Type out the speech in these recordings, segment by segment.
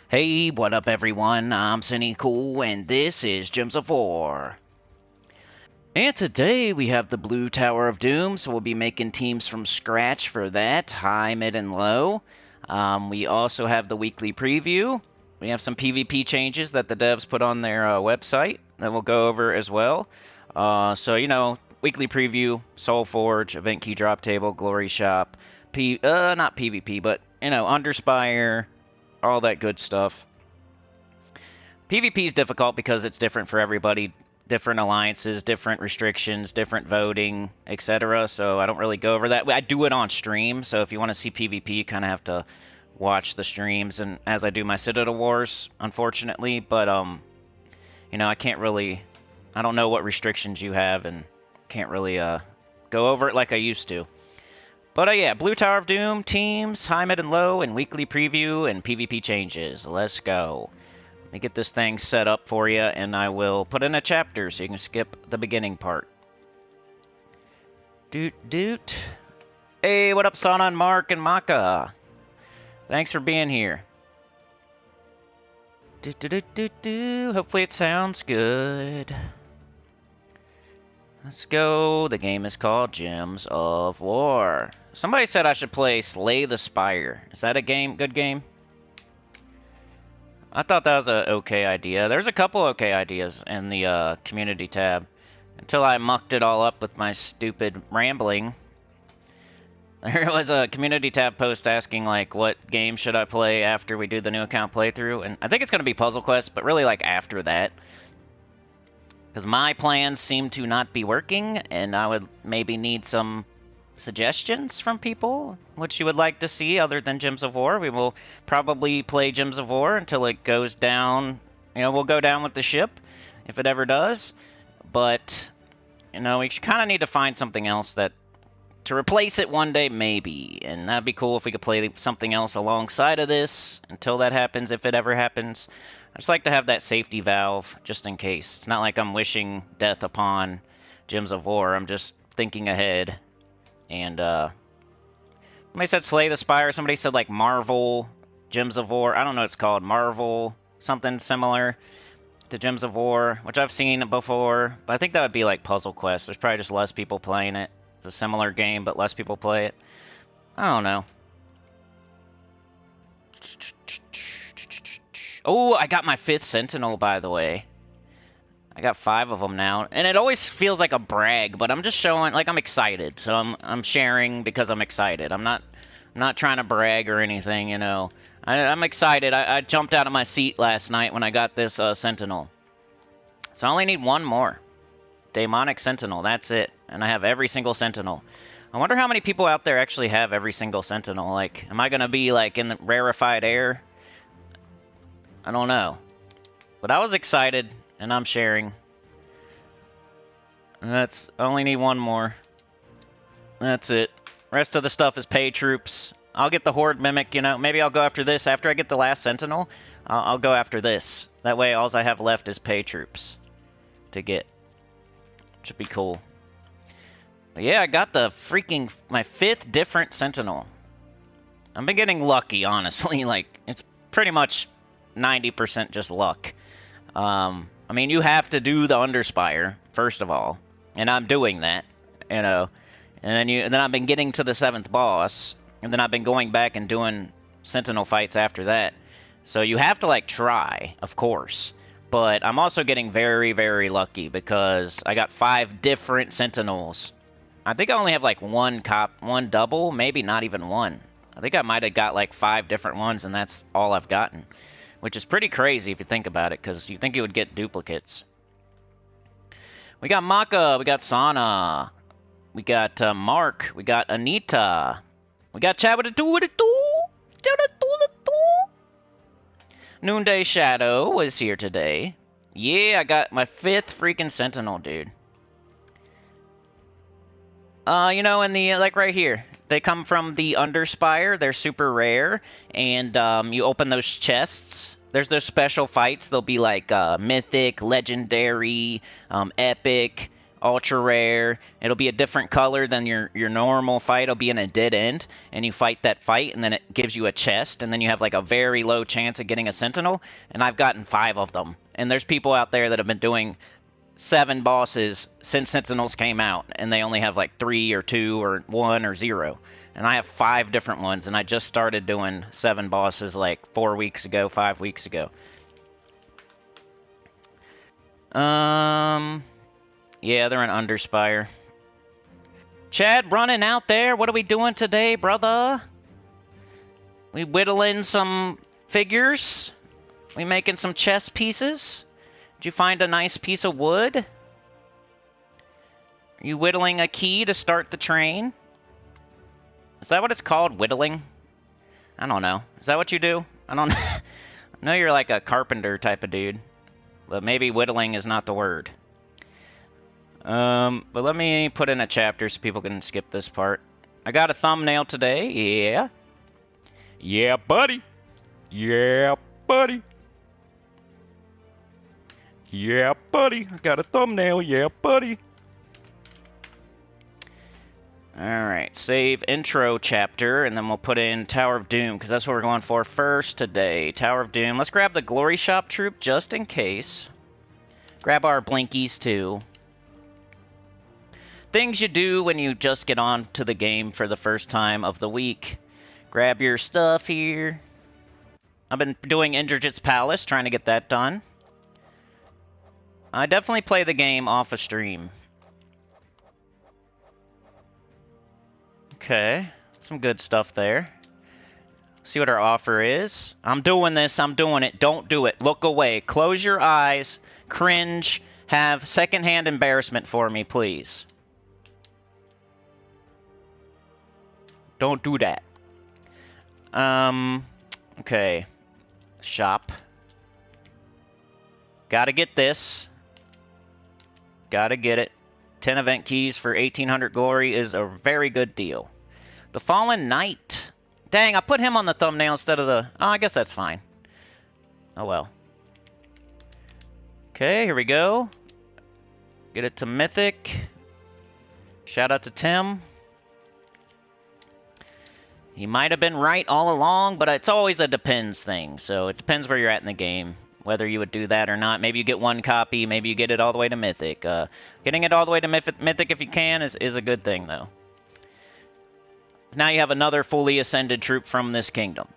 Hey, what up everyone? I'm Sinnycool and this is Gems of War. And today we have the Blue Tower of Doom, so we'll be making teams from scratch for that, high, mid, and low. We also have the weekly preview. We have some PvP changes that the devs put on their website that we'll go over as well. Weekly preview, SOULFORGE, event key drop table, glory shop, not PvP, but, Underspire, all that good stuff. PvP is difficult because it's different for everybody, different alliances, different restrictions, different voting, etc. So I don't really go over that. I do it on stream, so if you want to see PvP, you kind of have to watch the streams and as I do my Citadel Wars, unfortunately. But I can't really, I don't know what restrictions you have and can't really go over it like I used to. But yeah, Blue Tower of Doom, teams, high, mid, and low, and weekly preview and PvP changes. Let's go. Let me get this thing set up for you, and I will put in a chapter so you can skip the beginning part. Doot. Hey, what up, Sana and Mark and Maka? Thanks for being here. Hopefully it sounds good. Let's go. The game is called Gems of War. Somebody said I should play Slay the Spire. Is that a good game? I thought that was a okay idea. There's a couple okay ideas in the community tab. Until I mucked it all up with my stupid rambling. There was a community tab post asking, like, what game should I play after we do the new account playthrough? And I think it's going to be Puzzle Quest, but really, like, after that. Because my plans seem to not be working, and I would maybe need some suggestions from people, what you would like to see other than Gems of War. We will probably play Gems of War until it goes down. We'll go down with the ship, if it ever does. But, we kind of need to find something else to replace it one day, maybe. And that'd be cool if we could play something else alongside of this until that happens, if it ever happens. I just like to have that safety valve, just in case. It's not like I'm wishing death upon Gems of War. I'm just thinking ahead. And, somebody said Slay the Spire. Somebody said, like, Marvel Gems of War. I don't know what it's called. Marvel, something similar to Gems of War, which I've seen before. But I think that would be, like, Puzzle Quest. There's probably just less people playing it. It's a similar game, but less people play it. I don't know. Oh, I got my 5th Sentinel, by the way. I got 5 of them now, and it always feels like a brag, but I'm just showing, like, I'm excited, so I'm sharing because I'm excited. I'm not trying to brag or anything, I'm excited. I jumped out of my seat last night when I got this Sentinel. So I only need one more. Demonic Sentinel, that's it. And I have every single Sentinel. I wonder how many people out there actually have every single Sentinel. Like, am I going to be, like, in the rarefied air? I don't know. But I was excited, and I'm sharing. And I only need one more. That's it. Rest of the stuff is pay troops. I'll get the Horde Mimic, Maybe I'll go after this. After I get the last Sentinel, I'll go after this. That way, all I have left is pay troops to get. Should be cool. But yeah, I got my 5th different Sentinel. I've been getting lucky, honestly. Like, it's pretty much 90% just luck. I mean, you have to do the Underspire, first of all. And I'm doing that, And then I've been getting to the 7th boss. And then I've been going back and doing Sentinel fights after that. So you have to, like, try, of course. But I'm also getting very, very lucky because I got 5 different Sentinels. I think I only have, like, one double, maybe not even one. I think I might have got, like, 5 different ones, and that's all I've gotten. Which is pretty crazy if you think about it, because you think you would get duplicates. We got Maka, we got Sana, we got Mark, we got Anita, we got Chad with a 2 with a 2. Noonday Shadow was here today. Yeah, I got my 5th freaking Sentinel, dude. In the, like, right here. They come from the Underspire. They're super rare. And, you open those chests. There's those special fights. They'll be, like, Mythic, Legendary, Epic, ultra rare. It'll be a different color than your normal fight. It'll be in a dead end, and you fight that fight, and then it gives you a chest, and then you have like a very low chance of getting a sentinel. And I've gotten 5 of them. And there's people out there that have been doing 7 bosses since sentinels came out, and they only have like 3 or 2 or 1 or 0. And I have 5 different ones, and I just started doing 7 bosses like 4 weeks ago, 5 weeks ago. Yeah, they're in Underspire. Chad running out there. What are we doing today, brother? We whittling some figures? We making some chess pieces? Did you find a nice piece of wood? Are you whittling a key to start the train? Is that what it's called, whittling? I don't know. Is that what you do? I don't know. I know you're like a carpenter type of dude. But maybe whittling is not the word. But let me put in a chapter so people can skip this part. I got a thumbnail today, yeah. Yeah, buddy. Yeah, buddy. Yeah, buddy. I got a thumbnail, yeah, buddy. Alright, save intro chapter, and then we'll put in Tower of Doom, because that's what we're going for first today. Tower of Doom. Let's grab the Glory Shop troop just in case. Grab our blinkies, too. Things you do when you just get on to the game for the first time of the week. Grab your stuff here. I've been doing Indrajit's Palace, trying to get that done. I definitely play the game off a stream. Okay, some good stuff there. See what our offer is. I'm doing this, I'm doing it. Don't do it. Look away. Close your eyes. Cringe. Have secondhand embarrassment for me, please. Don't do that. Okay. Shop. Gotta get this. Gotta get it. 10 event keys for 1800 glory is a very good deal. The Fallen Knight. Dang, I put him on the thumbnail instead of the... Oh, I guess that's fine. Oh, well. Okay, here we go. Get it to Mythic. Shout out to Tim. He might have been right all along, but it's always a depends thing. So it depends where you're at in the game, whether you would do that or not. Maybe you get 1 copy, maybe you get it all the way to Mythic. Getting it all the way to Mythic if you can is a good thing, though. Now you have another fully ascended troop from this kingdom.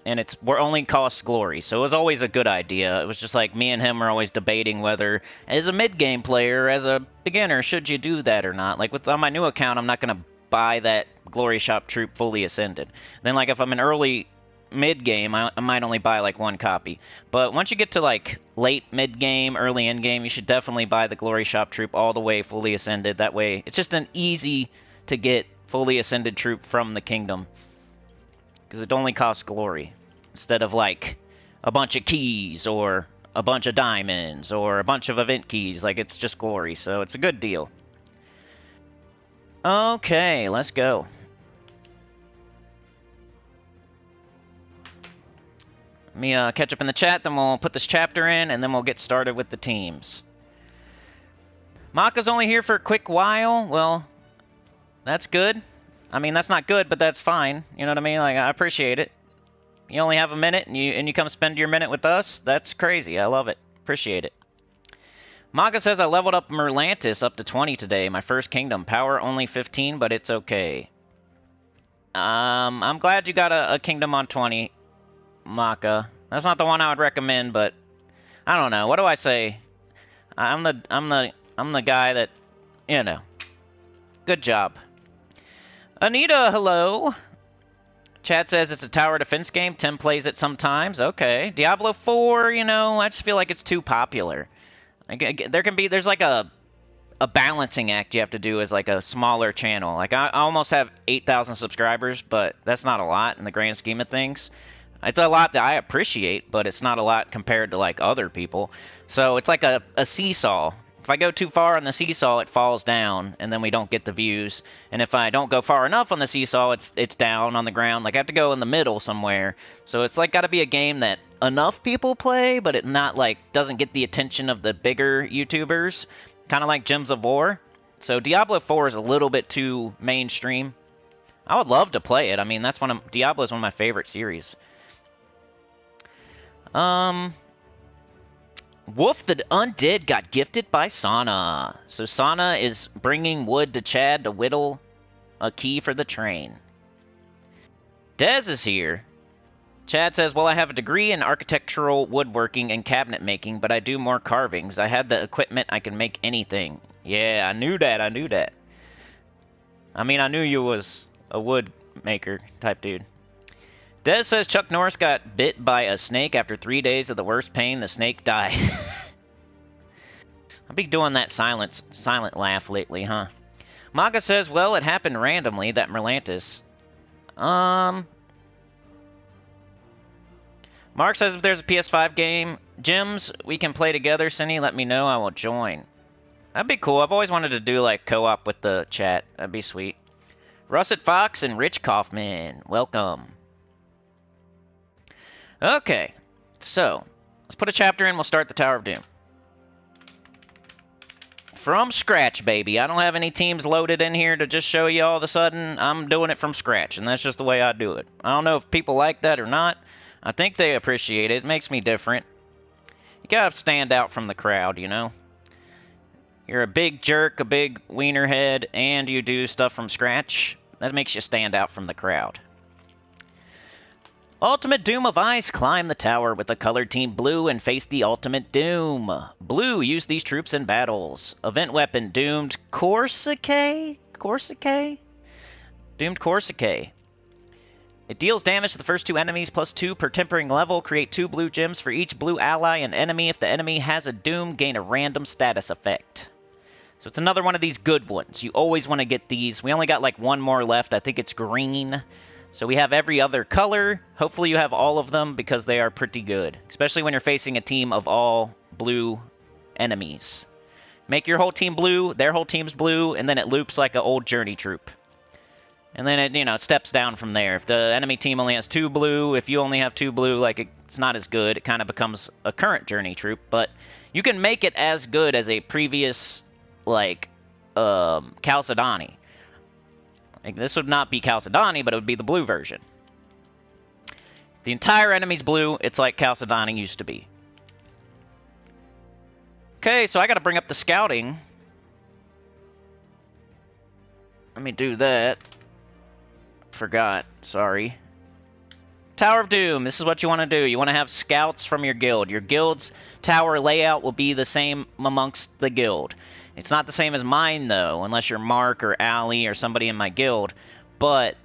And we're only costs glory, so it was always a good idea. It was just like me and him were always debating whether, as a mid-game player, as a beginner, should you do that or not. Like on my new account, I'm not going to buy that glory shop troop fully ascended. Then like if I'm an early mid-game, I might only buy like 1 copy. But once you get to like late mid-game, early end-game, you should definitely buy the glory shop troop all the way fully ascended. That way, it's just an easy to get fully ascended troop from the kingdom. Because it only costs glory. Instead of like a bunch of keys or a bunch of diamonds or a bunch of event keys. Like it's just glory. So it's a good deal. Okay, let's go. Let me catch up in the chat, then we'll put this chapter in, and then we'll get started with the teams. Maka's only here for a quick while. Well, that's good. I mean, that's not good, but that's fine. You know what I mean? Like, I appreciate it. You only have a minute, and you come spend your minute with us? That's crazy. I love it. Appreciate it. Maka says, I leveled up Merlantis up to 20 today. My first kingdom. Power only 15, but it's okay. I'm glad you got a kingdom on 20, Maka. That's not the one I would recommend, but I don't know. What do I say? I'm the guy that, you know. Good job. Anita, hello. Chad says it's a tower defense game. Tim plays it sometimes. Okay. Diablo 4, you know, I just feel like it's too popular. There's like a balancing act you have to do as like a smaller channel. Like I almost have 8,000 subscribers, but that's not a lot in the grand scheme of things. It's a lot that I appreciate, but it's not a lot compared to like other people. So it's like a seesaw. If I go too far on the seesaw, it falls down, and then we don't get the views. And if I don't go far enough on the seesaw, it's down on the ground. Like I have to go in the middle somewhere. So it's like got to be a game that enough people play, but it not like doesn't get the attention of the bigger YouTubers. kind of like Gems of War. So Diablo 4 is a little bit too mainstream. I would love to play it. I mean, Diablo is one of my favorite series. Wolf the Undead got gifted by Sana. So Sana is bringing wood to Chad to whittle a key for the train. Dez is here. Chad says, well, I have a degree in architectural woodworking and cabinet making, but I do more carvings. I had the equipment, I can make anything. Yeah, I knew that, I knew that. I mean, I knew you was a wood maker type dude. Dez says Chuck Norris got bit by a snake after 3 days of the worst pain. The snake died. I'll be doing that silent laugh lately, huh? Maga says, well, it happened randomly, that Merlantis. Mark says if there's a PS5 game, Gems, we can play together. Cindy, let me know. I will join. That'd be cool. I've always wanted to do, like, co-op with the chat. That'd be sweet. Russet Fox and Rich Kaufman, welcome. Okay, so let's put a chapter in. We'll start the Tower of Doom. From scratch, baby. I don't have any teams loaded in here to just show you all of a sudden. I'm doing it from scratch, and that's just the way I do it. I don't know if people like that or not. I think they appreciate it. It makes me different. You gotta stand out from the crowd, you know? You're a big jerk, a big wiener head, and you do stuff from scratch. That makes you stand out from the crowd. Ultimate Doom of Ice. Climb the tower with the colored team blue and face the Ultimate Doom. Blue, use these troops in battles. Event weapon, Doomed Corsicae? Corsicae? Doomed Corsicae. It deals damage to the first 2 enemies, +2 per tempering level. Create 2 blue gems for each blue ally and enemy. If the enemy has a Doom, gain a random status effect. So it's another one of these good ones. You always want to get these. We only got like one more left. I think it's green. So we have every other color. Hopefully you have all of them because they are pretty good. Especially when you're facing a team of all blue enemies. Make your whole team blue, their whole team's blue, and then it loops like an old journey troop. And then it, it steps down from there. If the enemy team only has 2 blue, if you only have 2 blue, like it's not as good. It kind of becomes a current journey troop. But you can make it as good as a previous, like, Chalcedony. Like, this would not be Chalcedony, but it would be the blue version. The entire enemy's blue. It's like Chalcedony used to be. Okay, so I got to bring up the scouting. Let me do that. Forgot. Sorry. Tower of Doom. This is what you want to do. You want to have scouts from your guild. Your guild's tower layout will be the same amongst the guild. It's not the same as mine, though, unless you're Mark or Allie or somebody in my guild. But,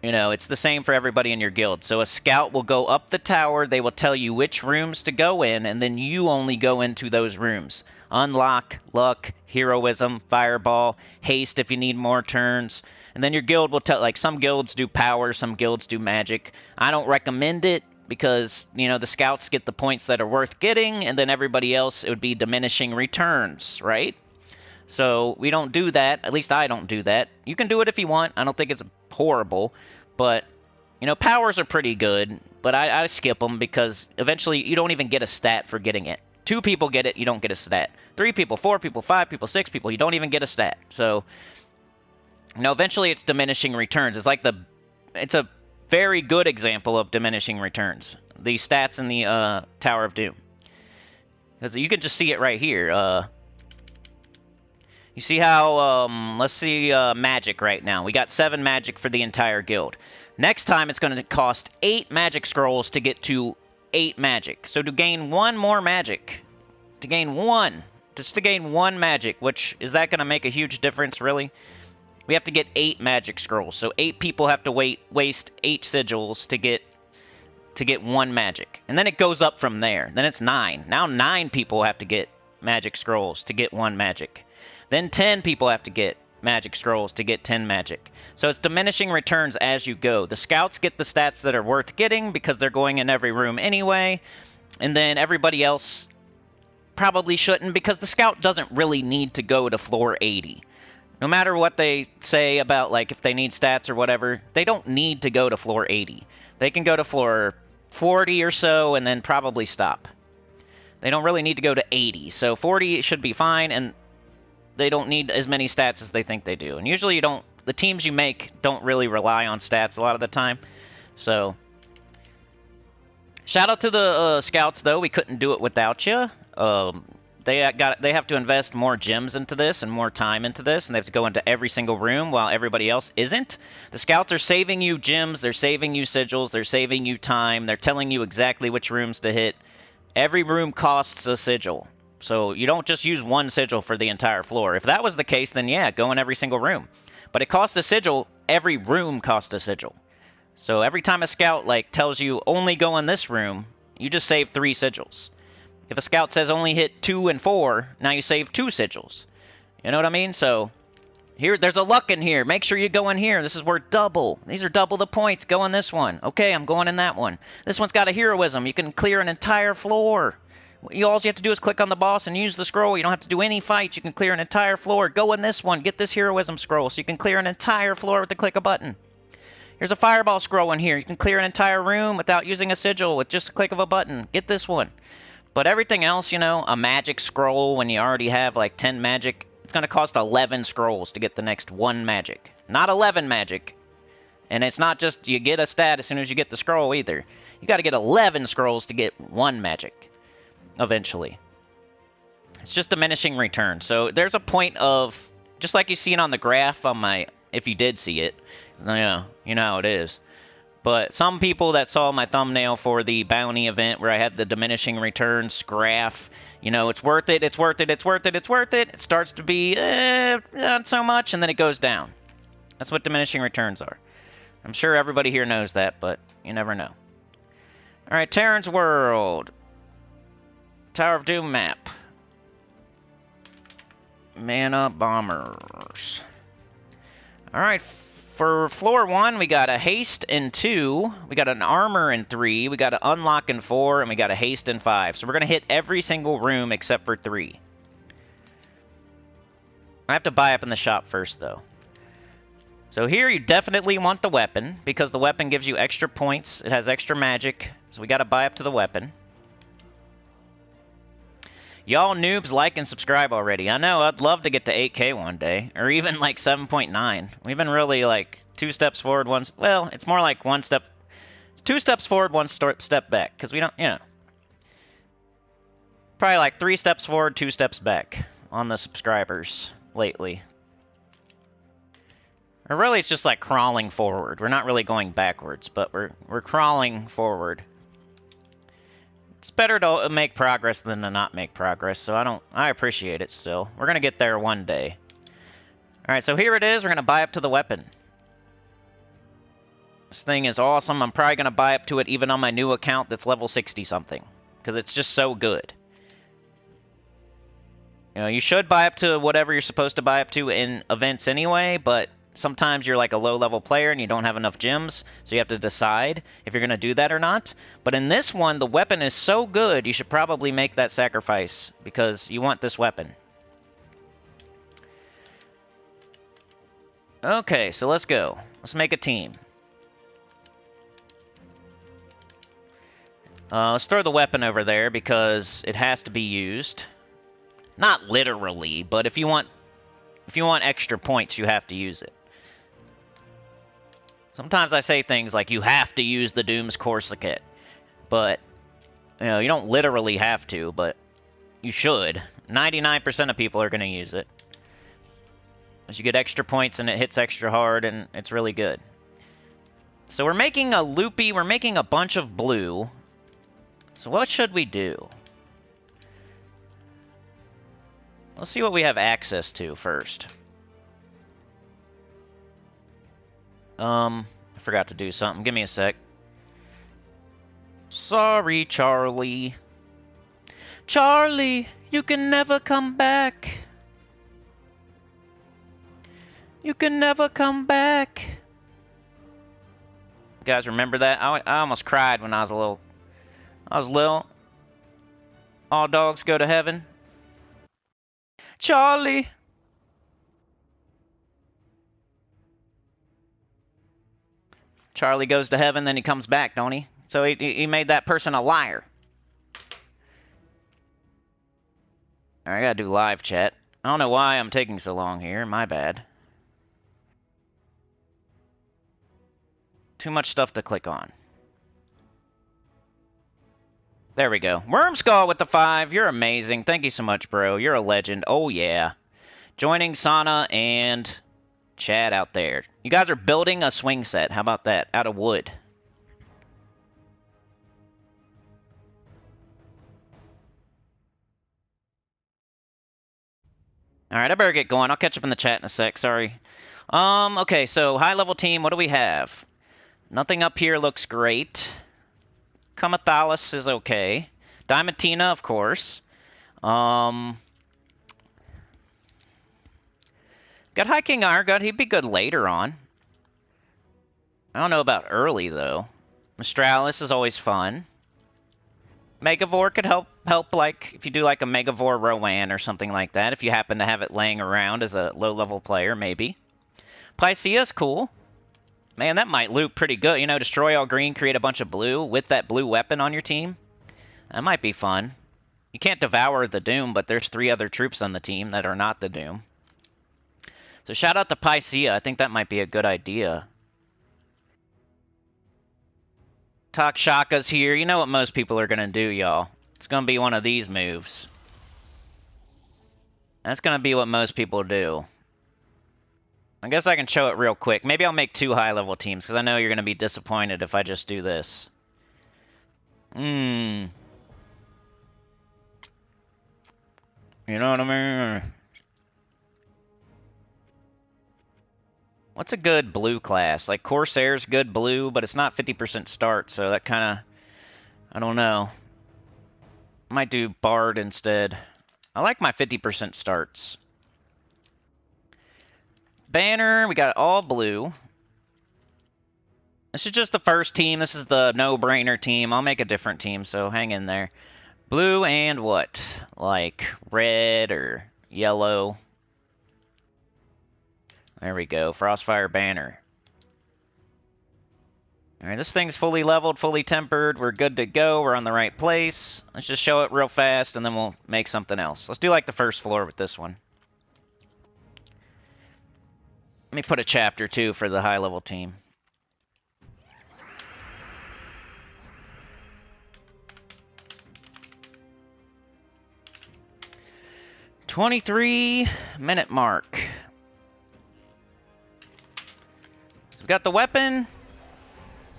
it's the same for everybody in your guild. So a scout will go up the tower. They will tell you which rooms to go in, and then you only go into those rooms. Unlock, luck, heroism, fireball, haste if you need more turns. And then your guild will tell, like, some guilds do power, some guilds do magic. I don't recommend it because, the scouts get the points that are worth getting, and then everybody else, it would be diminishing returns, right? So we don't do that. At least I don't do that. You can do it if you want. I don't think it's horrible. But, powers are pretty good, but I skip them because eventually you don't even get a stat for getting it. 2 people get it, you don't get a stat. 3 people, 4 people, 5 people, 6 people, you don't even get a stat. So, eventually it's diminishing returns. It's a very good example of diminishing returns. The stats in the Tower of Doom. Because you can just see it right here. You see how, let's see magic right now. We got 7 magic for the entire guild. Next time it's going to cost 8 magic scrolls to get to 8 magic. So to gain 1 more magic, to gain 1 magic, which, is that going to make a huge difference, really? We have to get 8 magic scrolls. So 8 people have to waste 8 sigils to get 1 magic. And then it goes up from there. Then it's 9. Now 9 people have to get magic scrolls to get 1 magic. Then 10 people have to get magic scrolls to get 10 magic. So it's diminishing returns as you go. The scouts get the stats that are worth getting because they're going in every room anyway. And then everybody else probably shouldn't because the scout doesn't really need to go to floor 80. No matter what they say about, like, if they need stats or whatever, they don't need to go to floor 80. They can go to floor 40 or so and then probably stop. They don't really need to go to 80. So 40 should be fine, and they don't need as many stats as they think they do. And usually you don't... The teams you make don't really rely on stats a lot of the time. So... Shout out to the scouts, though. We couldn't do it without you. They have to invest more gems into this and more time into this, and they have to go into every single room while everybody else isn't. The scouts are saving you gems, they're saving you sigils, they're saving you time, they're telling you exactly which rooms to hit. Every room costs a sigil, so you don't just use one sigil for the entire floor. If that was the case, then yeah, go in every single room. But it costs a sigil, every room costs a sigil. So every time a scout tells you only go in this room, you just save 3 sigils. If a scout says only hit 2 and 4, now you save 2 sigils. You know what I mean? So, here, there's a luck in here. Make sure you go in here. This is worth double. These are double the points. Go in this one. Okay, I'm going in that one. This one's got a heroism. You can clear an entire floor. All you have to do is click on the boss and use the scroll. You don't have to do any fights. You can clear an entire floor. Go in this one. Get this heroism scroll so you can clear an entire floor with the click of a button. Here's a fireball scroll in here. You can clear an entire room without using a sigil with just a click of a button. Get this one. But everything else, a magic scroll when you already have 10 magic, it's going to cost 11 scrolls to get the next 1 magic. Not 11 magic. And it's not just you get a stat as soon as you get the scroll either. You got to get 11 scrolls to get 1 magic. Eventually. It's just diminishing return. So there's a point of, just like you see it on the graph on my, if you did see it. Yeah, you know how it is. But some people that saw my thumbnail for the bounty event where I had the diminishing returns graph, it's worth it, it's worth it, it's worth it, it's worth it. It starts to be, not so much, and then it goes down. That's what diminishing returns are. I'm sure everybody here knows that, but you never know. Alright, Terran's World. Tower of Doom map. Mana Bombers. Alright, for floor 1, we got a haste in 2, we got an armor in 3, we got an unlock in 4, and we got a haste in 5. So we're going to hit every single room except for 3. I have to buy up in the shop first, though. So here you definitely want the weapon, because the weapon gives you extra points. It has extra magic, so we got to buy up to the weapon. Y'all noobs like and subscribe already. I know, I'd love to get to 8K one day. Or even 7.9. We've been really 2 steps forward, well, it's more like 1 step... It's 2 steps forward, 1 step back. Because we don't, Probably 3 steps forward, 2 steps back on the subscribers lately. Or really it's just crawling forward. We're not really going backwards, but we're crawling forward. It's better to make progress than to not make progress, so I appreciate it still. We're going to get there one day. Alright, so here it is. We're going to buy up to the weapon. This thing is awesome. I'm probably going to buy up to it even on my new account that's level 60-something. Because it's just so good. You should buy up to whatever you're supposed to buy up to in events anyway, but sometimes you're a low-level player and you don't have enough gems, so you have to decide if you're going to do that or not. But in this one, the weapon is so good, you should probably make that sacrifice, because you want this weapon. Okay, so let's go. Let's make a team. Let's throw the weapon over there, because it has to be used. Not literally, but if you want extra points, you have to use it. Sometimes I say things like, you have to use the Doom's Corset, but, you don't literally have to, but you should. 99% of people are going to use it. Because you get extra points and it hits extra hard, and it's really good. So we're making a loopy, we're making a bunch of blue. So what should we do? Let's see what we have access to first. I forgot to do something. Give me a sec. Sorry, Charlie. Charlie, you can never come back. You can never come back. You guys remember that? I almost cried when I was little. All dogs go to heaven. Charlie. Charlie goes to heaven, then he comes back, don't he? So he made that person a liar. Alright, I gotta do live chat. I don't know why I'm taking so long here. My bad. Too much stuff to click on. There we go. Wormskull with the 5. You're amazing. Thank you so much, bro. You're a legend. Oh, yeah. Joining Sana and Chad out there. You guys are building a swing set. How about that? Out of wood. Alright, I better get going. I'll catch up in the chat in a sec. Sorry. Okay, so high-level team, what do we have? Nothing up here looks great. Kamathalis is okay. Diamantina, of course. Got High King Irongut. He'd be good later on. I don't know about early, though. Mistralis is always fun. Megavore could help, like, if you do, like, a Megavore Rowan or something like that. If you happen to have it laying around as a low-level player, maybe. Pycea's cool. Man, that might loop pretty good. You know, destroy all green, create a bunch of blue with that blue weapon on your team. That might be fun. You can't devour the Doom, but there's 3 other troops on the team that are not the Doom. So shout out to Pycea. I think that might be a good idea. Takshaka's here. You know what most people are going to do, y'all. It's going to be one of these moves. That's going to be what most people do. I guess I can show it real quick. Maybe I'll make 2 high-level teams, because I know you're going to be disappointed if I just do this. You know what I mean? What's a good blue class? Like, Corsair's good blue, but it's not 50% start, so that kind of... I don't know. I might do Bard instead. I like my 50% starts. Banner, we got all blue. This is just the first team. This is the no-brainer team. I'll make a different team, so hang in there. Blue and what? Like red or yellow. There we go. Frostfire Banner. Alright, this thing's fully leveled, fully tempered. We're good to go. We're on the right place. Let's just show it real fast, and then we'll make something else. Let's do like the first floor with this one. Let me put a chapter, too, for the high-level team. $23-minute mark. We've got the weapon.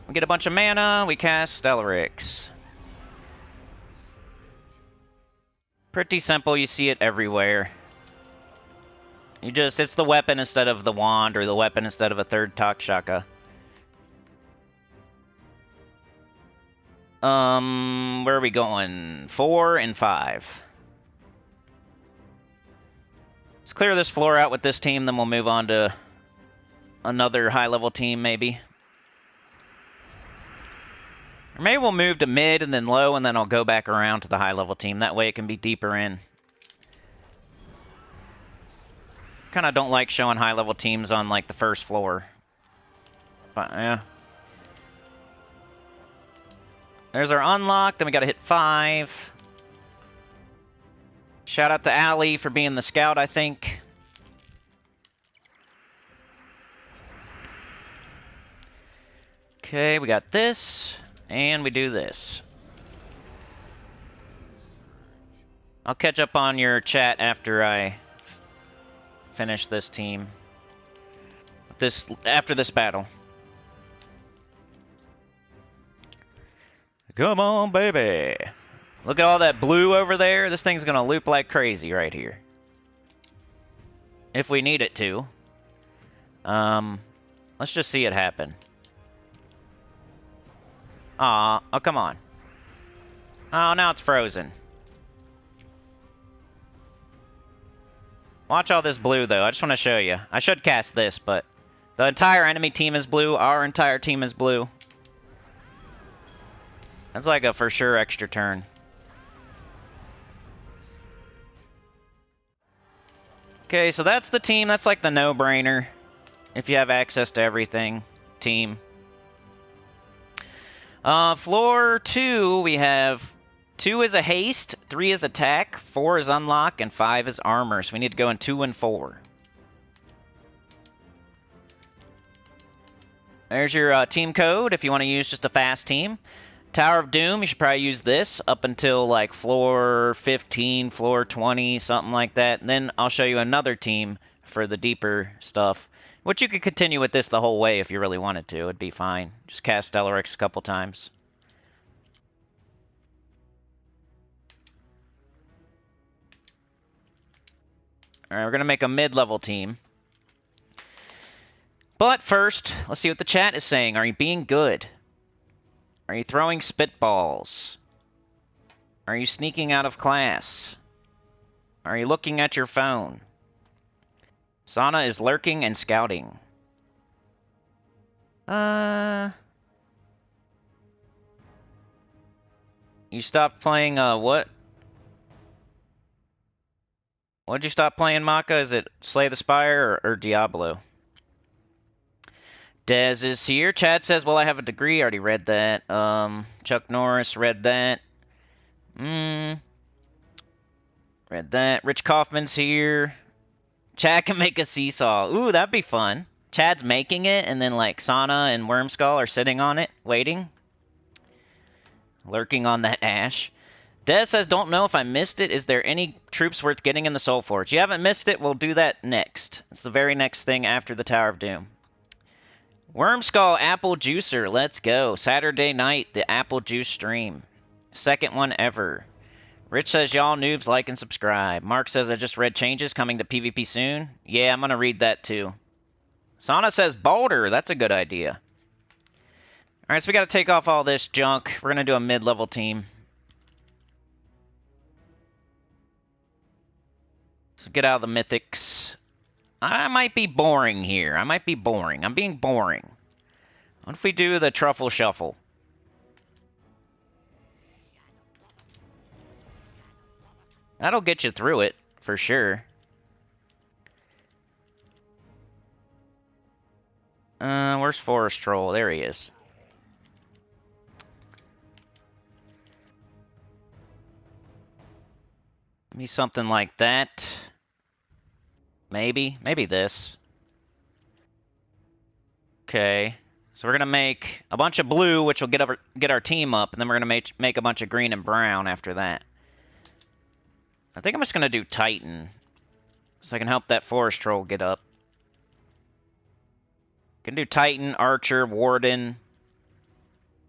We get a bunch of mana. We cast Stellaryx. Pretty simple. You see it everywhere. You just, it's the weapon instead of the wand, or the weapon instead of a third Takshaka. Where are we going? 4 and 5. Let's clear this floor out with this team, then we'll move on to another high-level team, maybe. Or maybe we'll move to mid and then low, and then I'll go back around to the high-level team. That way it can be deeper in. Kind of don't like showing high-level teams on, like, the first floor. But, yeah. There's our unlock. Then we gotta hit 5. Shout out to Allie for being the scout, I think. Okay, we got this. And we do this. I'll catch up on your chat after I finish this team. After this battle. Come on, baby. Look at all that blue over there. This thing's gonna loop like crazy right here. If we need it to. Let's just see it happen. Aw, oh come on. Oh, now it's frozen. Watch all this blue, though. I just want to show you. I should cast this, but the entire enemy team is blue. Our entire team is blue. That's like a for sure extra turn. Okay, so that's the team. That's like the no-brainer. If you have access to everything. Team. Floor 2, we have 2 is a haste, 3 is attack, 4 is unlock, and 5 is armor. So we need to go in 2 and 4. There's your team code if you want to use just a fast team. Tower of Doom, you should probably use this up until like floor 15, floor 20, something like that. And then I'll show you another team for the deeper stuff. Which you could continue with this the whole way if you really wanted to. It'd be fine. Just cast Stellarex a couple times. Alright, we're going to make a mid-level team. But first, let's see what the chat is saying. Are you being good? Are you throwing spitballs? Are you sneaking out of class? Are you looking at your phone? Sana is lurking and scouting. You stopped playing, what? What'd you stop playing, Maka? Is it Slay the Spire or Diablo? Dez is here. Chad says, well, I have a degree. I already read that. Chuck Norris, read that. Read that. Rich Kaufman's here. Chad can make a seesaw. Ooh, that'd be fun. Chad's making it, and then, like, Sana and Wormskull are sitting on it, waiting. Lurking on that ash. Dez says, don't know if I missed it. Is there any troops worth getting in the SOULFORGE? You haven't missed it. We'll do that next. It's the very next thing after the Tower of Doom. Wormskull Apple Juicer, let's go. Saturday night, the Apple Juice stream. Second one ever. Rich says, y'all noobs like and subscribe. Mark says, I just read changes coming to PvP soon. Yeah, I'm going to read that too. Sana says, Boulder, that's a good idea. Alright, so we got to take off all this junk. We're going to do a mid-level team. So get out of the mythics. I might be boring here. I might be boring. I'm being boring. What if we do the truffle shuffle? That'll get you through it, for sure. Where's Forest Troll? There he is. Maybe something like that. Maybe this. Okay. So we're going to make a bunch of blue, which will get our team up, and then we're going to make a bunch of green and brown after that. I think I'm just going to do Titan, so I can help that Forest Troll get up. Can do Titan, Archer, Warden,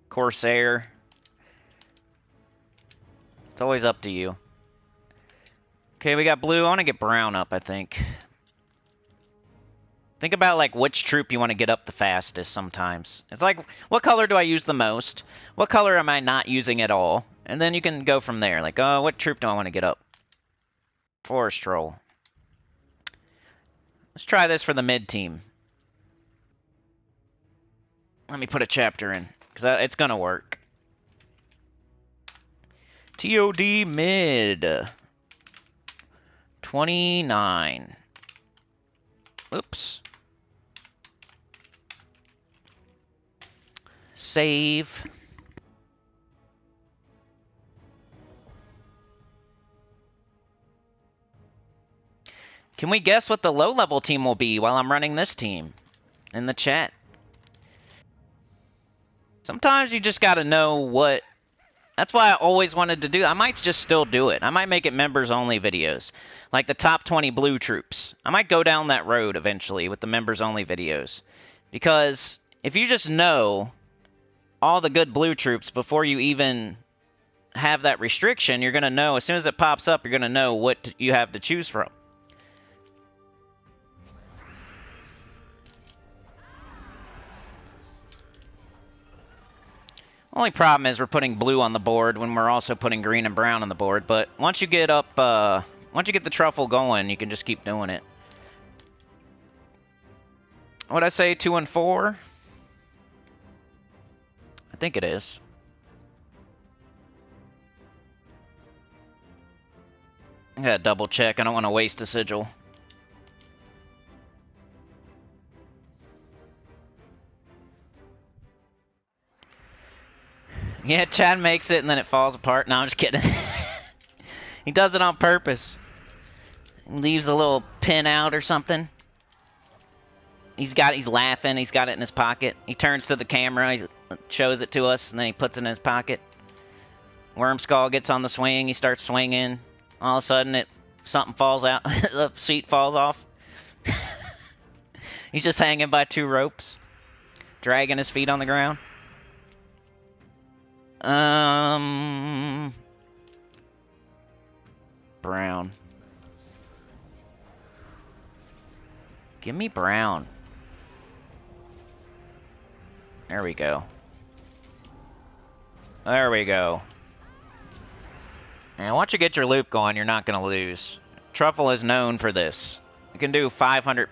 Corsair. It's always up to you. Okay, we got blue. I want to get brown up, I think. Think about, like, which troop you want to get up the fastest sometimes. It's like, what color do I use the most? What color am I not using at all? And then you can go from there. Like, oh, what troop do I want to get up? Forest Troll. Let's try this for the mid team. Let me put a chapter in, because it's going to work. TOD mid. 29. Oops. Save. Can we guess what the low-level team will be while I'm running this team? In the chat. Sometimes you just gotta know what... That's why I always wanted to do... I might just still do it. I might make it members-only videos. Like the top 20 blue troops. I might go down that road eventually with the members-only videos. Because if you just know all the good blue troops before you even have that restriction, you're going to know, as soon as it pops up, you're going to know what you have to choose from. Only problem is we're putting blue on the board when we're also putting green and brown on the board. But once you get up, once you get the truffle going, you can just keep doing it. What'd I say, 2 and 4? I think it is. I gotta double check. I don't want to waste a sigil. Yeah, Chad makes it and then it falls apart. No, I'm just kidding. He does it on purpose. He leaves a little pin out or something. He's laughing, he's got it in his pocket. He turns to the camera, he shows it to us, and then he puts it in his pocket. Wormskull gets on the swing, he starts swinging. All of a sudden, something falls out, the seat falls off. He's just hanging by 2 ropes, dragging his feet on the ground. Brown. Give me brown. There we go. There we go. And once you get your loop going, you're not going to lose. Truffle is known for this. You can do 500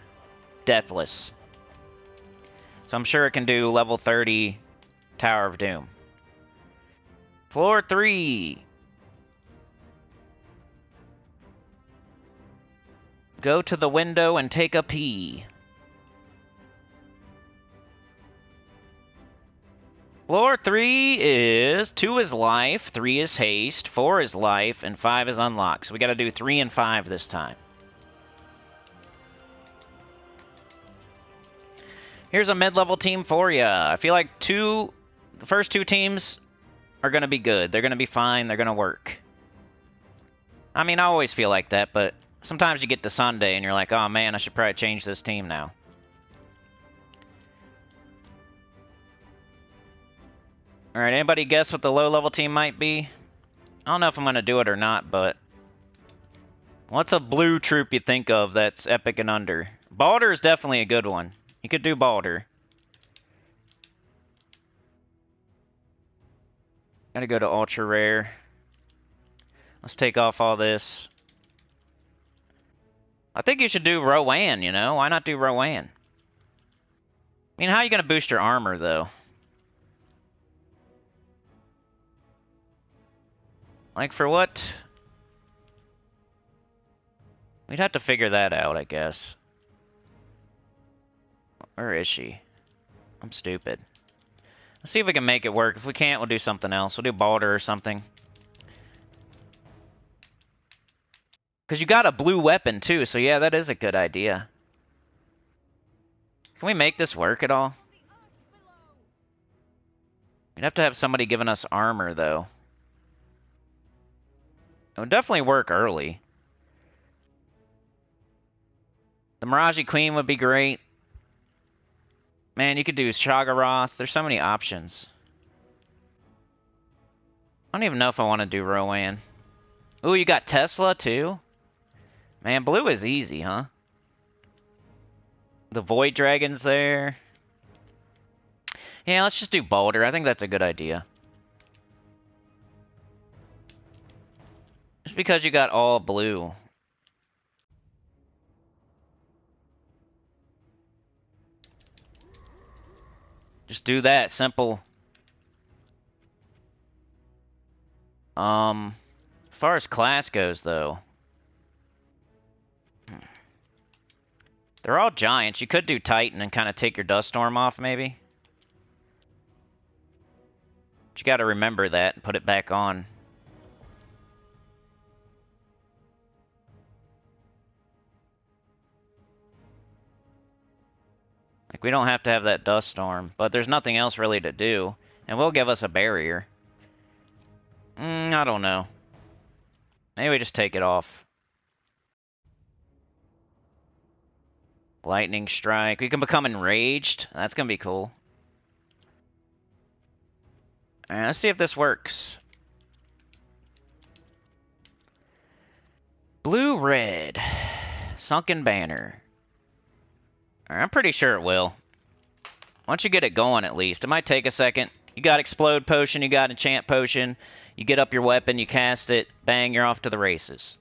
Deathless. So I'm sure it can do level 30 Tower of Doom. Floor 3. Go to the window and take a pee. Floor 3 is 2 is life, 3 is haste, 4 is life, and 5 is unlock. So we gotta do 3 and 5 this time. Here's a mid-level team for you. I feel like the first 2 teams are gonna be good. They're gonna be fine, they're gonna work. I mean, I always feel like that, but sometimes you get to Sunday and you're like, oh man, I should probably change this team now. Alright, anybody guess what the low-level team might be? I don't know if I'm going to do it or not, but... What's a blue troop you think of that's epic and under? Balder is definitely a good one. You could do Balder. Gotta go to Ultra Rare. Let's take off all this. I think you should do Rowan, you know? Why not do Rowan? I mean, how are you going to boost your armor, though? Like, for what? We'd have to figure that out, I guess. Where is she? I'm stupid. Let's see if we can make it work. If we can't, we'll do something else. We'll do Balder or something. Because you got a blue weapon, too, so yeah, that is a good idea. Can we make this work at all? We'd have to have somebody giving us armor, though. It would definitely work early. The Miraji Queen would be great. Man, you could do Shagaroth. There's so many options. I don't even know if I want to do Rowan. Ooh, you got Tesla, too? Man, blue is easy, huh? The Void Dragon's there. Yeah, let's just do Balder. I think that's a good idea. Just because you got all blue. Just do that. Simple. As far as class goes, though. They're all giants. You could do Titan and kind of take your Dust Storm off, maybe. But you gotta remember that and put it back on. Like, we don't have to have that Dust Storm, but there's nothing else really to do. And will give us a barrier. I don't know. Maybe we just take it off. Lightning Strike. We can become enraged. That's gonna be cool. Alright, let's see if this works. Blue-red. Sunken Banner. Alright, I'm pretty sure it will. Once you get it going, at least. It might take a second. You got Explode Potion, you got Enchant Potion. You get up your weapon, you cast it. Bang, you're off to the races.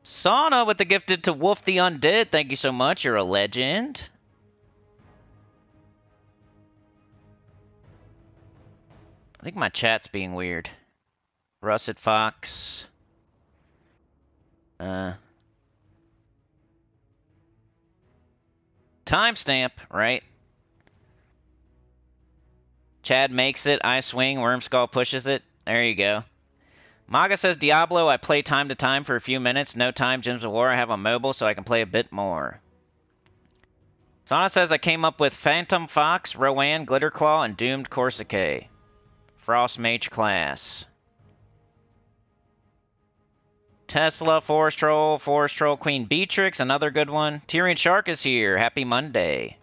Sauna with the gifted to Wolf the Undead. Thank you so much. You're a legend. I think my chat's being weird. Russet Fox. Timestamp, right? Chad makes it, I swing, Wormskull pushes it. There you go. Maga says, Diablo, I play time to time for a few minutes. No time, Gems of War, I have on mobile, so I can play a bit more. Sana says, I came up with Phantom Fox, Rowan, Glitterclaw, and Doomed Corsicae. Frost Mage class. Tesla, Forest Troll, Queen Beatrix, another good one. Tyrion Shark is here. Happy Monday.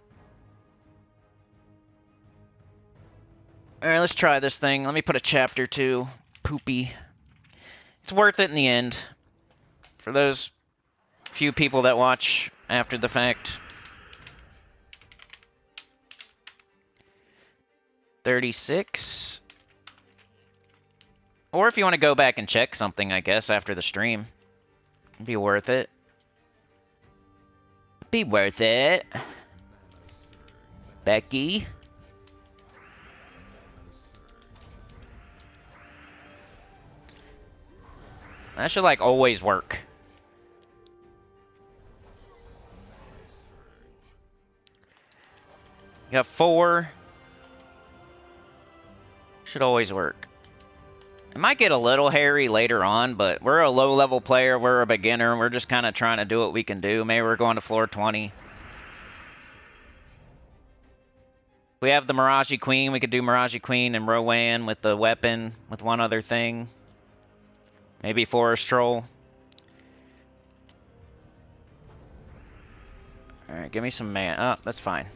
Alright, let's try this thing. Let me put a chapter 2. Poopy. It's worth it in the end. For those few people that watch after the fact. 36. Or if you want to go back and check something, I guess, after the stream. It'd be worth it. Be worth it. Becky. That should, like, always work. You got 4. Should always work. It might get a little hairy later on, but we're a low-level player, we're a beginner, we're just kind of trying to do what we can do. Maybe we're going to floor 20. We have the Mirage Queen, we could do Mirage Queen and Rowan with the weapon, with one other thing. Maybe Forest Troll. Alright, give me some man. Oh, that's fine.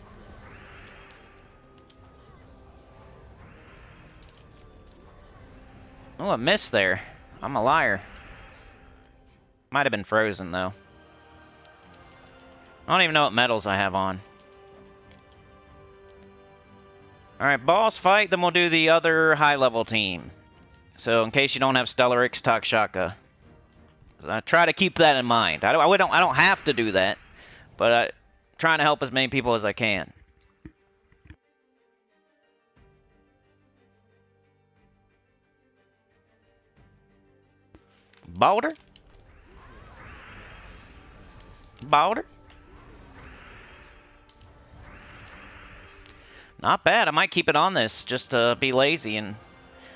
Oh, a miss there. I'm a liar. Might have been frozen, though. I don't even know what medals I have on. Alright, boss fight, then we'll do the other high-level team. So, in case you don't have Stellarix, Takshaka. I try to keep that in mind. I don't have to do that, but I'm trying to help as many people as I can. Boulder? Boulder? Not bad. I might keep it on this just to be lazy and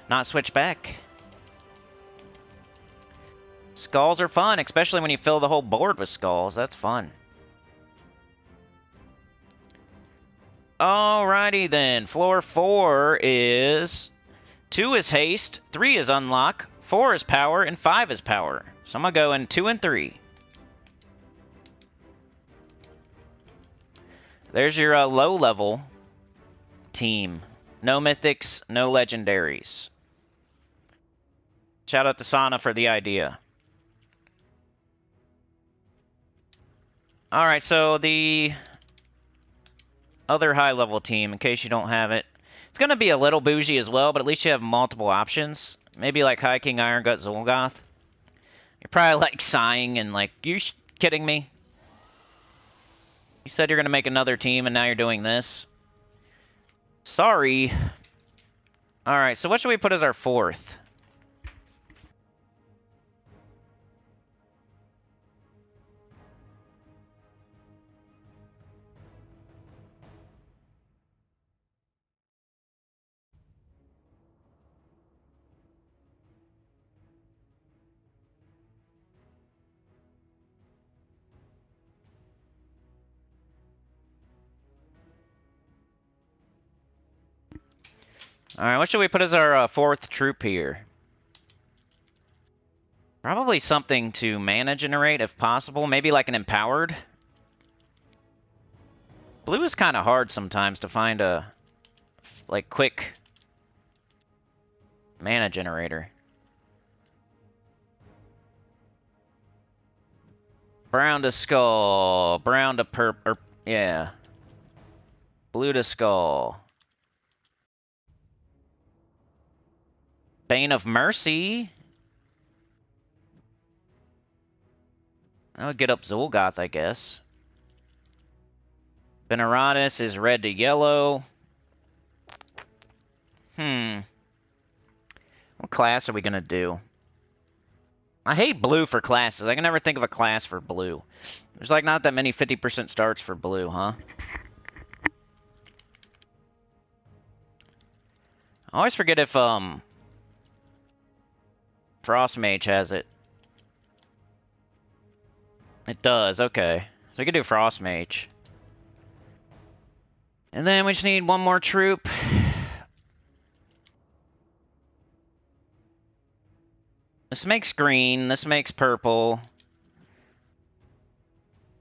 not switch back. Skulls are fun, especially when you fill the whole board with skulls. That's fun. Alrighty then. Floor 4 is... 2 is haste, 3 is unlock, 4 is power, and 5 is power. So I'm going to go in 2 and 3. There's your low-level team. No mythics, no legendaries. Shout out to Sana for the idea. Alright, so the other high-level team, in case you don't have it, it's going to be a little bougie as well, but at least you have multiple options. Maybe like High King Iron Gut Zul'Goth. You're probably like sighing and like, you kidding me? You said you're going to make another team and now you're doing this? Sorry. Alright, so what should we put as our 4th? Alright, what should we put as our 4th troop here? Probably something to mana generate if possible. Maybe like an empowered. Blue is kind of hard sometimes to find a like quick mana generator. Brown to skull. Brown to purple. Yeah. Blue to skull. Bane of Mercy. That would get up Zul'Goth, I guess. Veneratus is red to yellow. What class are we going to do? I hate blue for classes. I can never think of a class for blue. There's like not that many 50% starts for blue, huh? I always forget if, Frost Mage has it. It does, okay. So we can do Frost Mage. And then we just need one more troop. This makes green, this makes purple.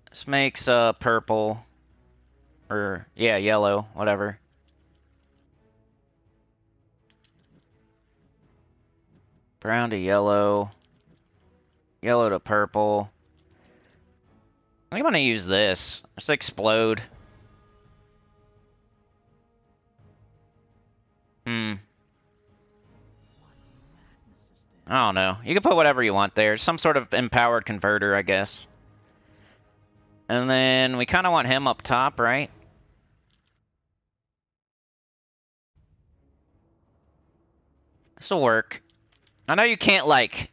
This makes, purple. Or, yeah, yellow, whatever. Brown to yellow. Yellow to purple. I'm gonna use this. Just explode. I don't know. You can put whatever you want there. Some sort of empowered converter, I guess. And then we kind of want him up top, right? This'll work. I know you can't, like,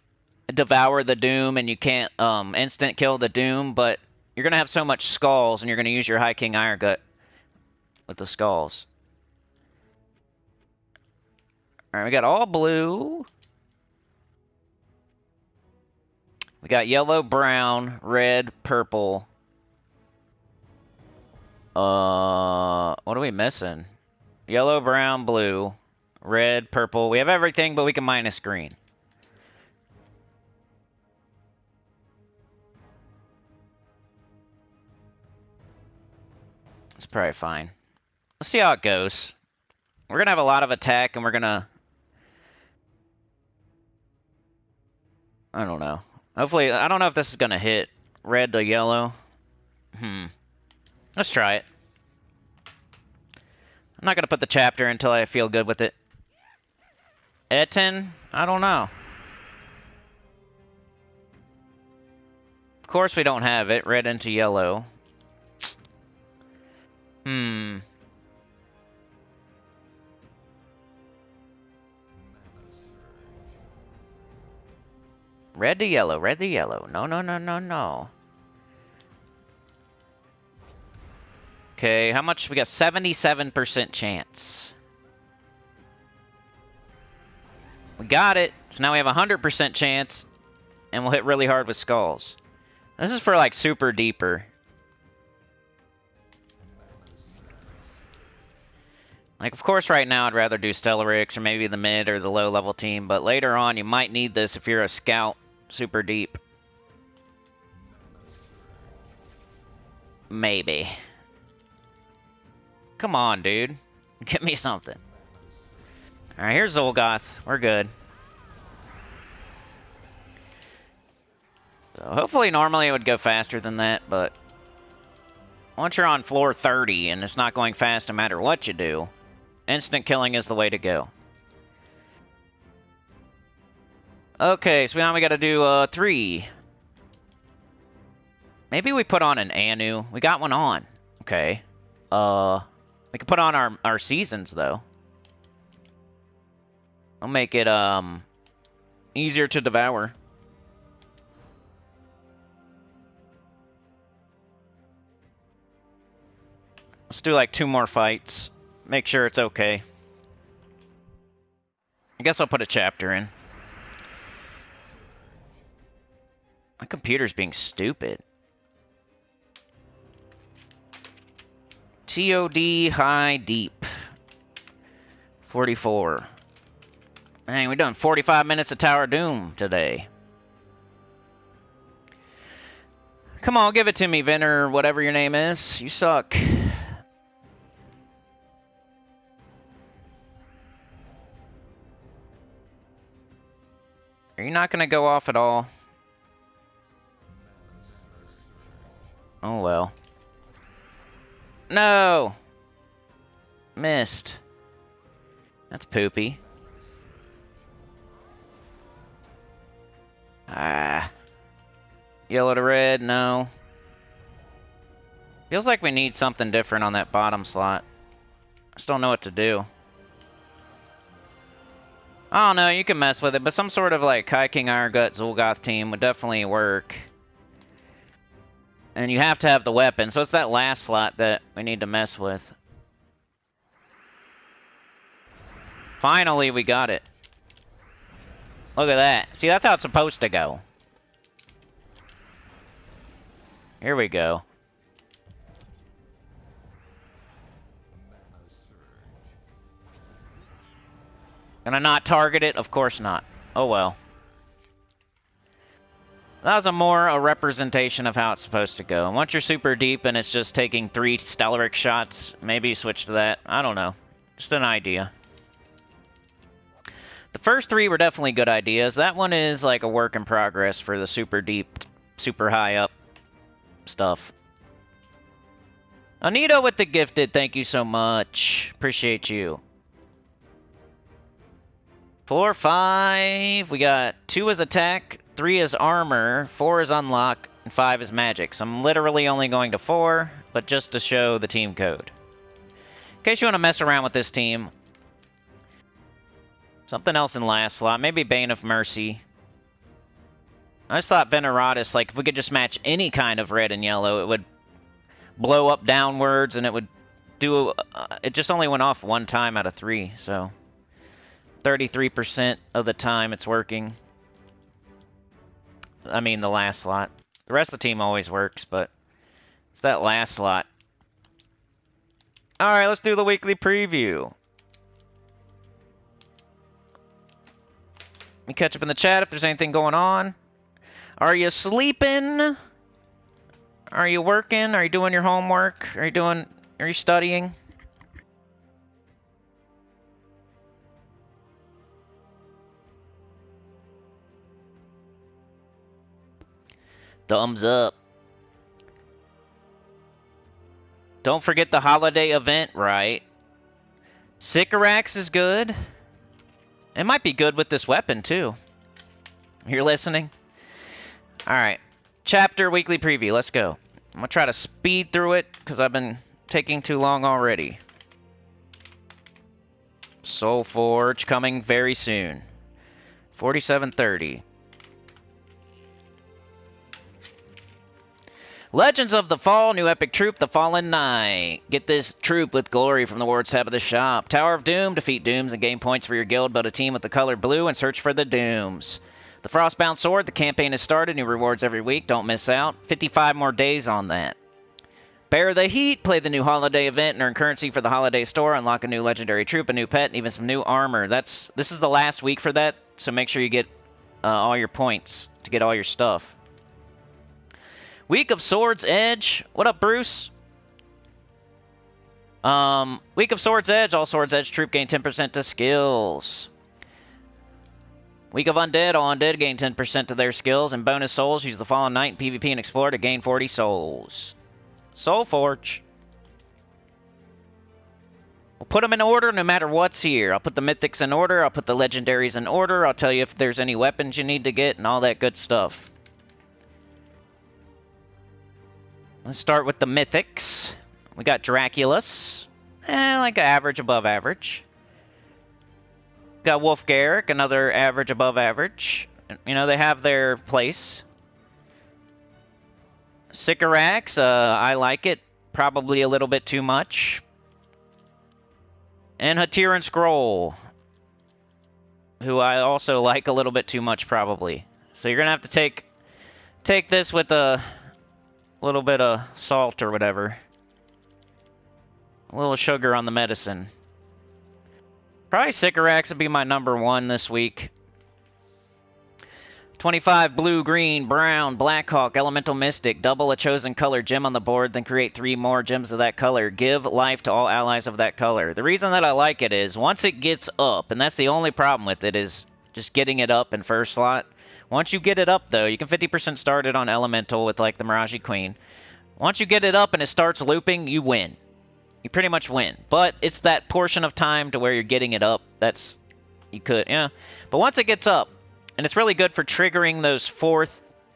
devour the Doom and you can't instant kill the Doom, but you're going to have so much skulls and you're going to use your High King Iron Gut with the skulls. Alright, we got all blue. We got yellow, brown, red, purple. What are we missing? Yellow, brown, blue, red, purple. We have everything, but we can minus green. It's probably fine. Let's see how it goes. We're gonna have a lot of attack, and we're gonna... I don't know. Hopefully, I don't know if this is gonna hit red to yellow. Let's try it. I'm not gonna put the chapter until I feel good with it. Etten? I don't know. Of course we don't have it. Red into yellow. Red to yellow, red to yellow. No, no, no, no, no. Okay, how much? We got 77% chance. We got it. So now we have 100% chance. And we'll hit really hard with skulls. This is for, like, super deeper. Like, of course, right now I'd rather do Stellarix or maybe the mid or the low-level team. But later on, you might need this if you're a scout super deep. Maybe. Come on, dude. Get me something. Alright, here's Zolgoth. We're good. So hopefully normally it would go faster than that, but once you're on floor 30 and it's not going fast no matter what you do, instant killing is the way to go. Okay, so now we gotta do 3. Maybe we put on an Anu. We got one on. Okay. We could put on our seasons though. I'll make it easier to devour. Let's do like 2 more fights. Make sure it's okay. I guess I'll put a chapter in. My computer's being stupid. TOD high deep. 44. Dang, we've done 45 minutes of Tower Doom today. Come on, give it to me, Venner, whatever your name is. You suck. Are you not going to go off at all? Oh, well. No! Missed. That's poopy. Ah. Yellow to red, no. Feels like we need something different on that bottom slot. I just don't know what to do. I don't know, you can mess with it, but some sort of like High King Iron Gut Zolgoth team would definitely work. And you have to have the weapon, so it's that last slot that we need to mess with. Finally, we got it. Look at that. See, that's how it's supposed to go. Here we go. Gonna not target it? Of course not. Oh well. That was a representation of how it's supposed to go. Once you're super deep and it's just taking 3 Stellaric shots, maybe switch to that. I don't know. Just an idea. The first 3 were definitely good ideas. That one is like a work in progress for the super deep, super high up stuff. Anita with the gifted, thank you so much. Appreciate you. 4, 5. We got 2 as attack, 3 is armor, 4 is unlock, and 5 is magic. So I'm literally only going to 4, but just to show the team code. In case you want to mess around with this team. Something else in last slot, maybe Bane of Mercy. I just thought Veneratus, like, if we could just match any kind of red and yellow, it would blow up downwards, and it would do... it just only went off 1 time out of 3, so... 33% of the time it's working. I mean, the last slot. The rest of the team always works, but it's that last slot. Alright, let's do the weekly preview. Let me catch up in the chat if there's anything going on. Are you sleeping? Are you working? Are you doing your homework? Are you studying? Thumbs up. Don't forget the holiday event, right? Sycorax is good. It might be good with this weapon, too. You're listening? Alright. Chapter weekly preview. Let's go. I'm going to try to speed through it, because I've been taking too long already. SOULFORGE coming very soon. 4730. Legends of the Fall, new epic troop, the Fallen Knight. Get this troop with glory from the Wards tab of the shop. Tower of Doom, defeat Dooms and gain points for your guild. Build a team with the color blue and search for the Dooms. The Frostbound Sword, the campaign has started. New rewards every week, don't miss out. 55 more days on that. Bear the Heat, play the new holiday event and earn currency for the holiday store. Unlock a new legendary troop, a new pet, and even some new armor. This is the last week for that, so make sure you get all your points to get all your stuff. Week of Swords Edge. What up, Bruce? Week of Swords Edge. All Swords Edge troop gain 10% to skills. Week of Undead. All Undead gain 10% to their skills. And bonus souls. Use the Fallen Knight in PvP and Explore to gain 40 souls. SOULFORGE. We'll put them in order no matter what's here. I'll put the Mythics in order. I'll put the Legendaries in order. I'll tell you if there's any weapons you need to get and all that good stuff. Let's start with the Mythics. We got Draculus. Like average above average. Got Wolf Garrick, another average above average. You know, they have their place. Sycorax, I like it. Probably a little bit too much. And Hatiran Scroll, who I also like a little bit too much, probably. So you're going to have to take this with a little bit of salt or whatever. A little sugar on the medicine. Probably Sycorax would be my #1 this week. 25 blue, green, brown, Blackhawk, Elemental Mystic. Double a chosen color gem on the board, then create 3 more gems of that color. Give life to all allies of that color. The reason that I like it is, once it gets up, and that's the only problem with it, is just getting it up in first slot. Once you get it up, though, you can 50% start it on Elemental with, like, the Miraji Queen. Once you get it up and it starts looping, you win. You pretty much win. But it's that portion of time to where you're getting it up. You could, yeah. But once it gets up, and it's really good for triggering those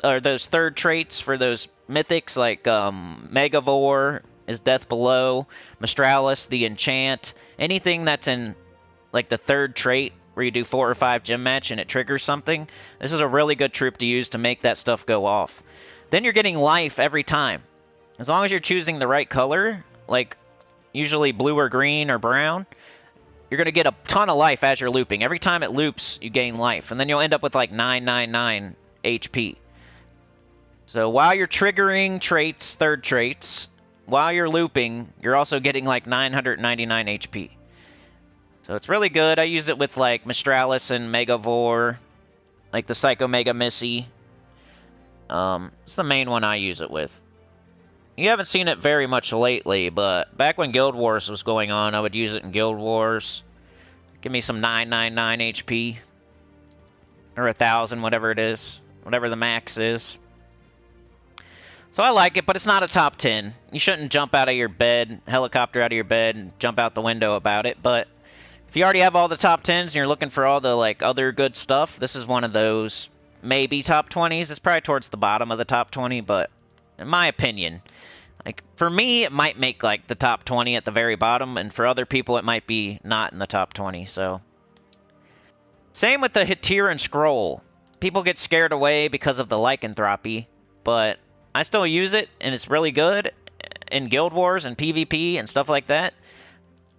those third traits for those mythics, like Megavore is Death Below, Mistralis, the Enchant, anything that's in like the third trait where you do 4 or 5 gem match and it triggers something. This is a really good troop to use to make that stuff go off. Then you're getting life every time. As long as you're choosing the right color, like usually blue or green or brown, you're going to get a ton of life as you're looping. Every time it loops, you gain life. And then you'll end up with like 999 HP. So while you're triggering traits, third traits, while you're looping, you're also getting like 999 HP. So it's really good. I use it with like Mistralis and Megavore, like the Psycho Mega Missy. It's the main one I use it with. You haven't seen it very much lately, but back when Guild Wars was going on, I would use it in Guild Wars. Give me some 999 HP. Or 1,000, whatever it is. Whatever the max is. So I like it, but it's not a top 10. You shouldn't jump out of your bed, helicopter out of your bed, and jump out the window about it. But if you already have all the top 10s and you're looking for all the like other good stuff, this is one of those maybe top 20s. It's probably towards the bottom of the top 20, but in my opinion, like for me, it might make like the top 20 at the very bottom, and for other people, it might be not in the top 20. So same with the Hitir and Scroll. People get scared away because of the lycanthropy, but I still use it, and it's really good in Guild Wars and PvP and stuff like that.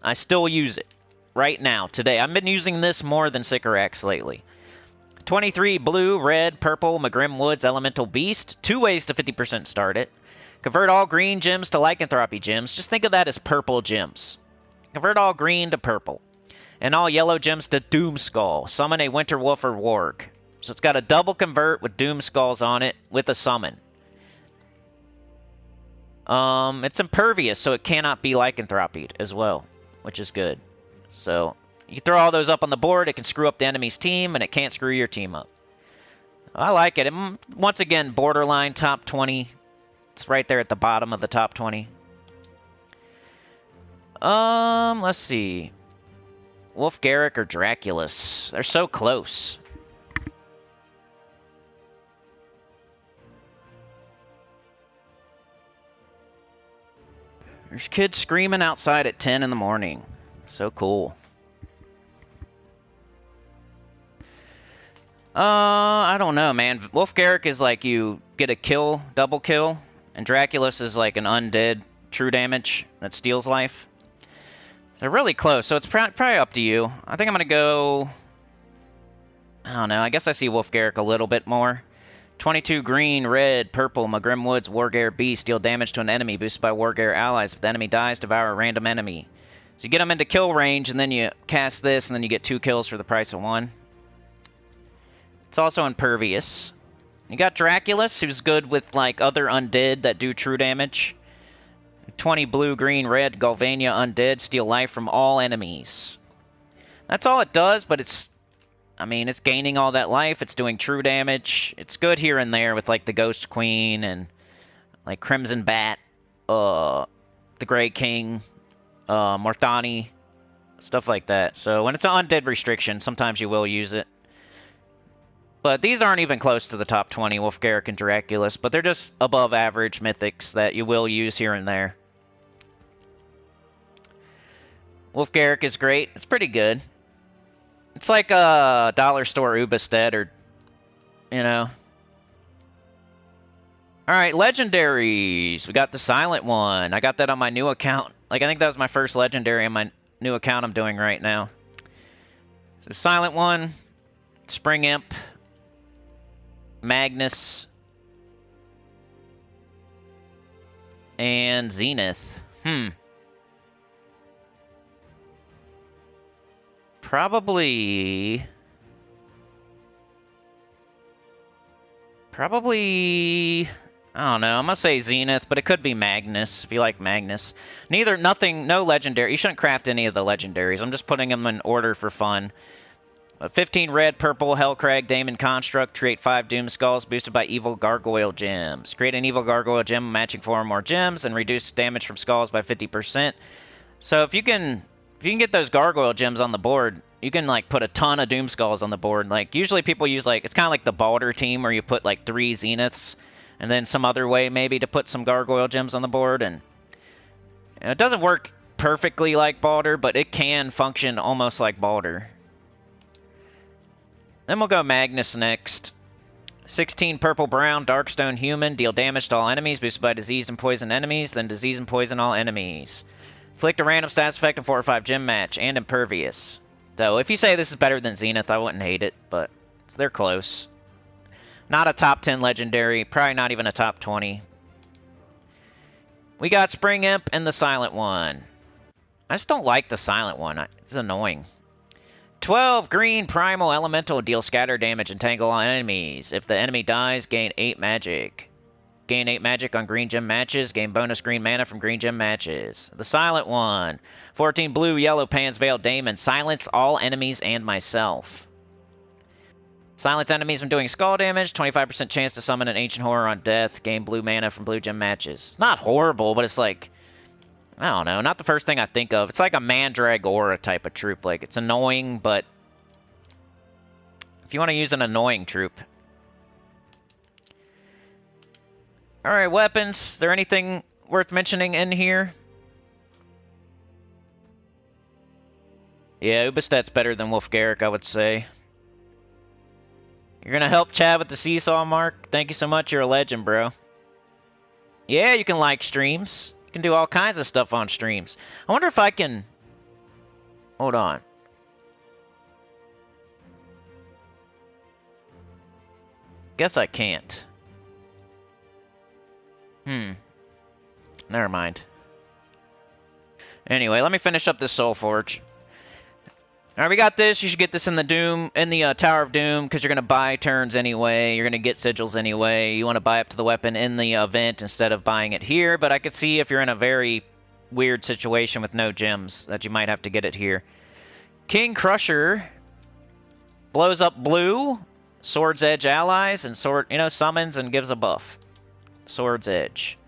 I still use it right now, today. I've been using this more than Sycorax lately. 23 blue, red, purple, Magrim Woods, Elemental Beast. 2 ways to 50% start it. Convert all green gems to lycanthropy gems. Just think of that as purple gems. Convert all green to purple. And all yellow gems to Doomskull. Summon a Winter Wolf or Warg. So it's got a double convert with Doomskulls on it with a summon. It's impervious, so it cannot be lycanthropied as well, which is good. So you throw all those up on the board, it can screw up the enemy's team, and it can't screw your team up. I like it. And once again, borderline top 20. It's right there at the bottom of the top 20. Let's see. Wolf Garrick or Draculus. They're so close. There's kids screaming outside at 10 in the morning. So cool. I don't know, man. Wolf Garrick is like you get a kill, double kill, and Draculus is like an undead true damage that steals life. They're really close, so it's probably up to you. I think I'm gonna go... I don't know, I guess I see Wolf Garrick a little bit more. 22 green, red, purple, Magrim Woods, Wargear Beast. Deal damage to an enemy, boosted by Wargear allies. If the enemy dies, devour a random enemy. So you get them into kill range, and then you cast this, and then you get 2 kills for the price of 1. It's also impervious. You got Draculus, who's good with like other undead that do true damage. 20 blue, green, red, Galvania undead. Steal life from all enemies. That's all it does, but it's... I mean, it's gaining all that life. It's doing true damage. It's good here and there with, like, the Ghost Queen and, like, Crimson Bat, the Grey King, Morthani, stuff like that. So when it's an undead restriction, sometimes you will use it. But these aren't even close to the top 20, Wolf Garrick and Draculus, but they're just above average mythics that you will use here and there. Wolf Garrick is great. It's pretty good. It's like a dollar store Ubestead, or, you know. Alright, legendaries. We got the silent one. I got that on my new account. Like, I think that was my first legendary on my new account I'm doing right now. So, silent one, Spring Imp, Magnus, and Zenith. Probably, I don't know, I'm gonna say Zenith, but it could be Magnus, if you like Magnus. No legendary. You shouldn't craft any of the legendaries. I'm just putting them in order for fun. 15 red, purple, Hellcrag, Daemon Construct. Create 5 Doom Skulls, boosted by Evil Gargoyle Gems. Create an Evil Gargoyle Gem matching 4 or more gems, and reduce damage from skulls by 50%. So if you can get those Gargoyle Gems on the board, you can, like, put a ton of Doom Skulls on the board. Like, usually people use, like, it's kind of like the Baldur team, where you put, like, 3 Zeniths, and then some other way, maybe, to put some Gargoyle Gems on the board, and you know, it doesn't work perfectly like Baldur, but it can function almost like Baldur. Then we'll go Magnus next. 16 purple-brown, Darkstone Human. Deal damage to all enemies, boosted by disease and poison enemies, then disease and poison all enemies. Inflict a random stats effect in 4 or 5 gym match, and impervious. So, if you say this is better than Zenith, I wouldn't hate it, but they're close. Not a top 10 legendary, probably not even a top 20. We got Spring Imp and the Silent one. I just don't like the Silent one. It's annoying. 12 green primal elemental, deal scatter damage and tangle on enemies. If the enemy dies, gain 8 magic. Gain 8 magic on green gem matches. Gain bonus green mana from green gem matches. The Silent one. 14 blue, yellow, Pan's Veil Daemon. Silence all enemies and myself. Silence enemies when doing skull damage. 25% chance to summon an ancient horror on death. Gain blue mana from blue gem matches. Not horrible, but it's like, I don't know, not the first thing I think of. It's like a Mandragora type of troop. Like, it's annoying, but if you want to use an annoying troop. Alright, weapons. Is there anything worth mentioning in here? Yeah, Ubastat's better than Wolf Garrick, I would say. You're gonna help Chad with the seesaw, Mark? Thank you so much, you're a legend, bro. Yeah, you can like streams. You can do all kinds of stuff on streams. I wonder if I can... Hold on. Guess I can't. Never mind. Anyway, let me finish up this SOULFORGE. Alright, we got this. You should get this in the Tower of Doom, because you're going to buy turns anyway. You're going to get sigils anyway. You want to buy up to the weapon in the event instead of buying it here, but I could see if you're in a very weird situation with no gems that you might have to get it here. King Crusher blows up blue, Sword's Edge allies, and summons and gives a buff. Sword's Edge.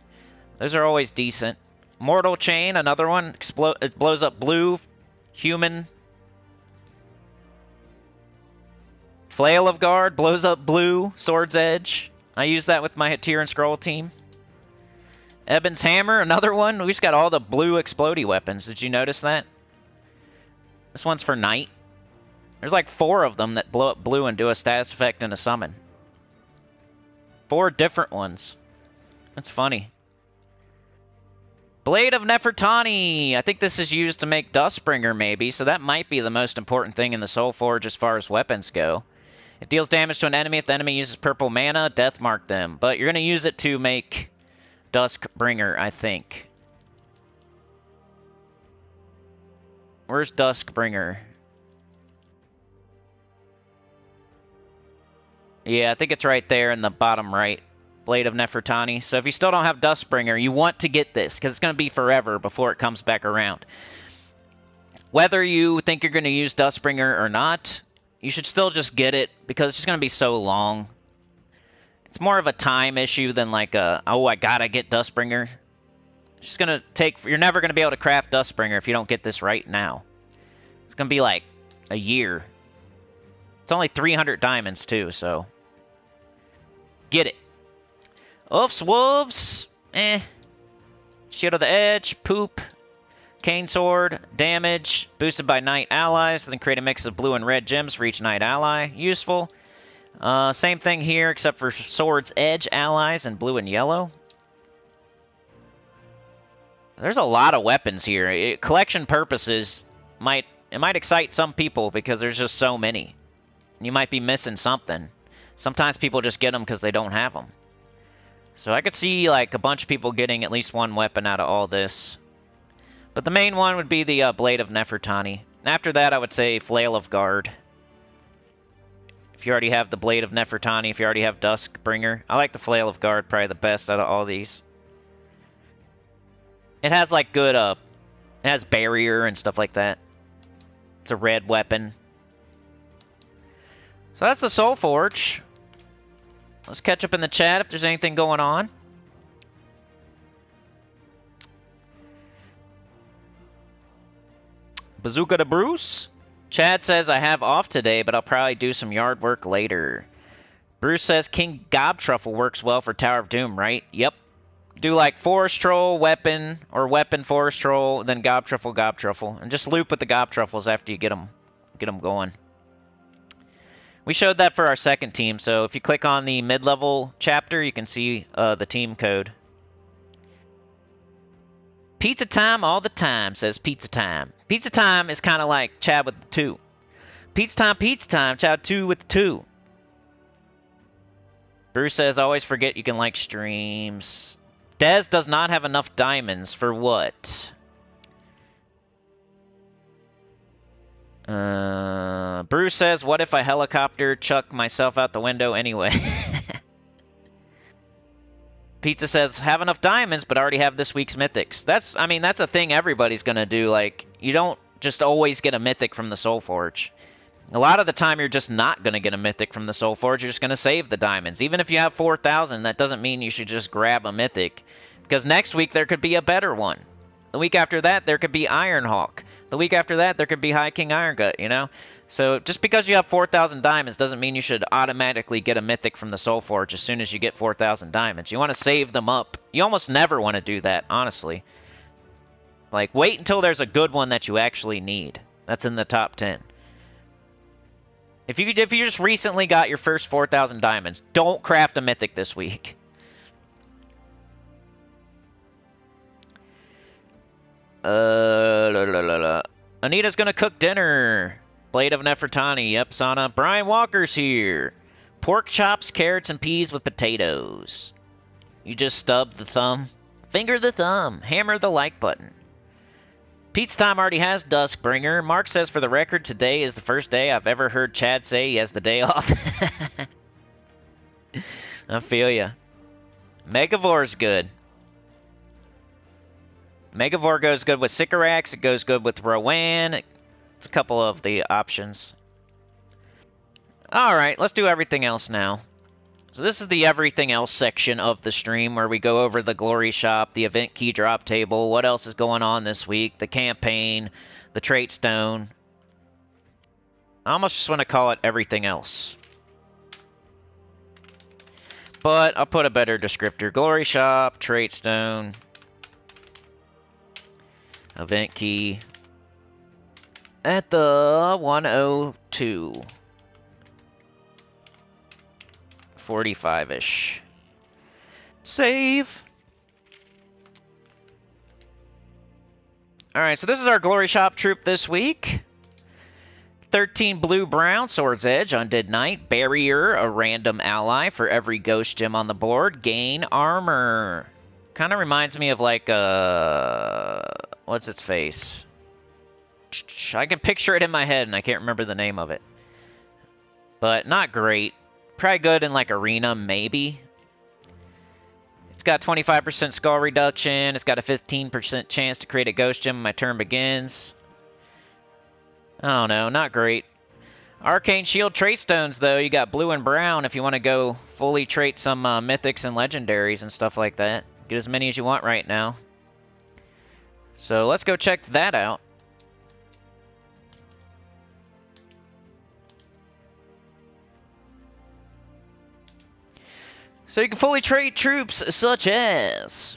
Those are always decent. Mortal Chain, another one. It blows up blue, human. Flail of Guard blows up blue, Sword's Edge. I use that with my Tier and Scroll team. Ebon's Hammer, another one. We just got all the blue explodey weapons. Did you notice that? This one's for Knight. There's like 4 of them that blow up blue and do a status effect and a summon. 4 different ones. That's funny. Blade of Nefertani. I think this is used to make Dustbringer, maybe, so that might be the most important thing in the SOULFORGE as far as weapons go. It deals damage to an enemy. If the enemy uses purple mana, death mark them. But you're going to use it to make Duskbringer, I think. Where's Duskbringer? Yeah, I think it's right there in the bottom right. Blade of Nefertani. So if you still don't have Duskbringer, you want to get this, because it's going to be forever before it comes back around. Whether you think you're going to use Duskbringer or not, you should still just get it, because it's just going to be so long. It's more of a time issue than like a, oh, I gotta get Duskbringer. It's just going to take, you're never going to be able to craft Duskbringer if you don't get this right now. It's going to be like a year. It's only 300 diamonds too, so get it. Oofs, wolves, Shield of the Edge, poop, Cane Sword, damage, boosted by Knight allies, then create a mix of blue and red gems for each Knight ally, useful. Same thing here, except for Sword's Edge allies and blue and yellow. There's a lot of weapons here. Collection purposes, it might excite some people because there's just so many. You might be missing something. Sometimes people just get them because they don't have them. So I could see like a bunch of people getting at least one weapon out of all this. But the main one would be the Blade of Nefertani. After that, I would say Flail of Guard. If you already have the Blade of Nefertani, if you already have Duskbringer. I like the Flail of Guard, probably the best out of all these. It has like good, it has barrier and stuff like that. It's a red weapon. So that's the SOULFORGE. Let's catch up in the chat if there's anything going on. Bazooka to Bruce. Chad says, I have off today, but I'll probably do some yard work later. Bruce says, King Gobtruffle works well for Tower of Doom, right? Yep. Do like Forest Troll, Weapon, or Weapon, Forest Troll, then Gobtruffle, Gobtruffle. And just loop with the Gobtruffles after you get them going. We showed that for our second team, so if you click on the mid-level chapter, you can see the team code. Pizza time all the time, says Pizza time. Pizza time is kind of like Chad with the 2. Pizza time, Chad 2 with the 2. Bruce says, always forget you can like streams. Dez does not have enough diamonds for what? Bruce says, what if I helicopter chuck myself out the window anyway? Pizza says, have enough diamonds, but already have this week's mythics. That's a thing everybody's gonna do. Like, you don't just always get a mythic from the SOULFORGE. A lot of the time, you're just not gonna get a mythic from the SOULFORGE. You're just gonna save the diamonds. Even if you have 4,000, that doesn't mean you should just grab a mythic. Because next week, there could be a better one. The week after that, there could be Ironhawk. The week after that, there could be High King Irongut, you know? So just because you have 4,000 diamonds doesn't mean you should automatically get a mythic from the SOULFORGE as soon as you get 4,000 diamonds. You want to save them up. You almost never want to do that, honestly. Like, wait until there's a good one that you actually need. That's in the top 10. If you just recently got your first 4,000 diamonds, don't craft a mythic this week. Anita's gonna cook dinner. Blade of Nefertani, yep, Sana. Brian Walker's here. Pork chops, carrots, and peas with potatoes. You just stub the thumb. Finger the thumb. Hammer the like button. Pete's Time already has Duskbringer. Mark says, for the record, today is the first day I've ever heard Chad say he has the day off. I feel ya. Megavor's good. Megavore goes good with Sycorax. It goes good with Rowan. It's a couple of the options. Alright, let's do everything else now. So this is the everything else section of the stream where we go over the Glory Shop, the event key drop table, what else is going on this week, the campaign, the Traitstone. I almost just want to call it everything else. But I'll put a better descriptor. Glory Shop, Traitstone, event key at the 102. 45-ish. Save. Alright, so this is our Glory Shop troop this week. 13 blue-brown, Sword's Edge, Undead Knight, Barrier, a random ally for every ghost gem on the board, gain armor. Kind of reminds me of like, what's its face? I can picture it in my head and I can't remember the name of it. But not great. Probably good in like Arena, maybe. It's got 25% skull reduction. It's got a 15% chance to create a ghost gem when my turn begins. I don't know, not great. Arcane Shield Traitstones, though, you got blue and brown if you want to go fully trait some mythics and legendaries and stuff like that. Get as many as you want right now. So let's go check that out. So you can fully trait troops such as...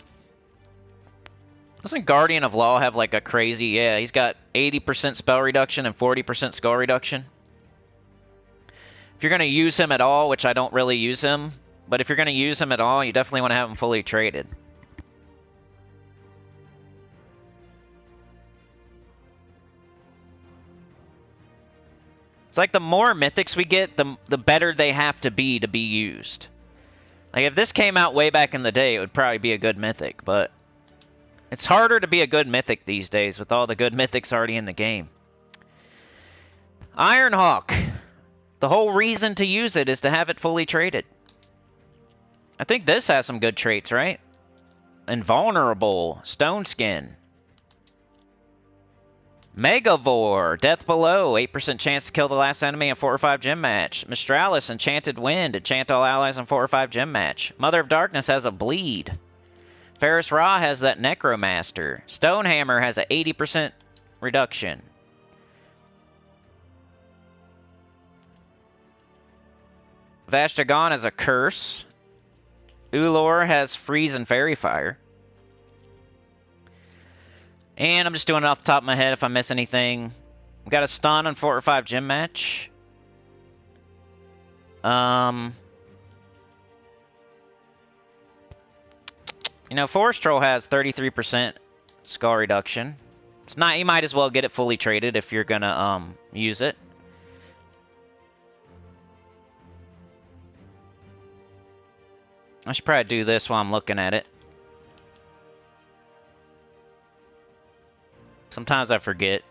Doesn't Guardian of Law have like a crazy... Yeah, he's got 80% spell reduction and 40% skull reduction. If you're going to use him at all, which I don't really use him, but if you're going to use him at all, you definitely want to have him fully traded. It's like the more mythics we get, the better they have to be used. Like, if this came out way back in the day, it would probably be a good mythic, but... It's harder to be a good mythic these days with all the good mythics already in the game. Ironhawk. The whole reason to use it is to have it fully traded. I think this has some good traits, right? Invulnerable. Stone Skin. Megavore. Death Below. 8% chance to kill the last enemy in 4 or 5 gem match. Mistralis. Enchanted Wind. Enchant all allies in 4 or 5 gem match. Mother of Darkness has a Bleed. Ferris Ra has that Necromaster. Stonehammer has a 80% reduction. Vashtagon has a Curse. Ulor has Freeze and Fairy Fire. And I'm just doing it off the top of my head if I miss anything. We got a Stun on 4 or 5 gym match. You know, Forest Troll has 33% Skull reduction. It's not. You might as well get it fully traded if you're gonna use it. I should probably do this while I'm looking at it. Sometimes I forget.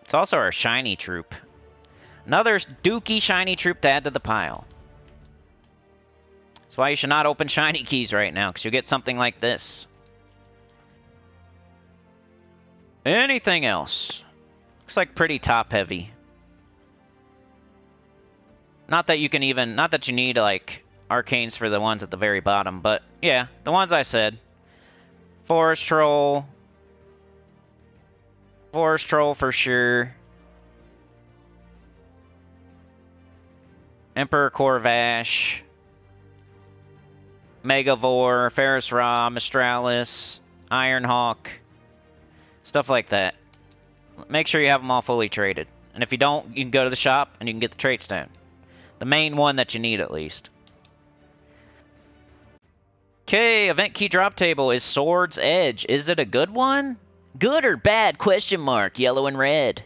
It's also our shiny troop. Another dookie shiny troop to add to the pile. That's why you should not open shiny keys right now, because you'll get something like this. Anything else? Looks like pretty top heavy. Not that you can even, not that you need like arcanes for the ones at the very bottom, but yeah, the ones I said. Forest Troll. Forest Troll for sure. Emperor Corvash. Megavore, Ferris Ra, Mistralis, Ironhawk. Stuff like that. Make sure you have them all fully traded. And if you don't, you can go to the shop and you can get the Traitstone. The main one that you need, at least. Okay, event key drop table is Sword's Edge. Is it a good one? Good or bad? Question mark. Yellow and red.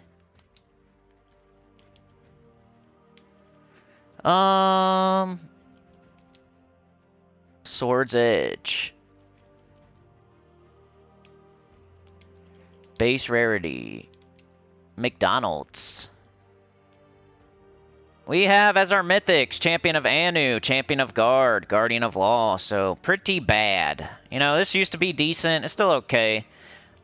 Sword's Edge. Base rarity. McDonald's. We have as our mythics, Champion of Anu, Champion of Guard, Guardian of Law, so pretty bad. You know, this used to be decent, it's still okay.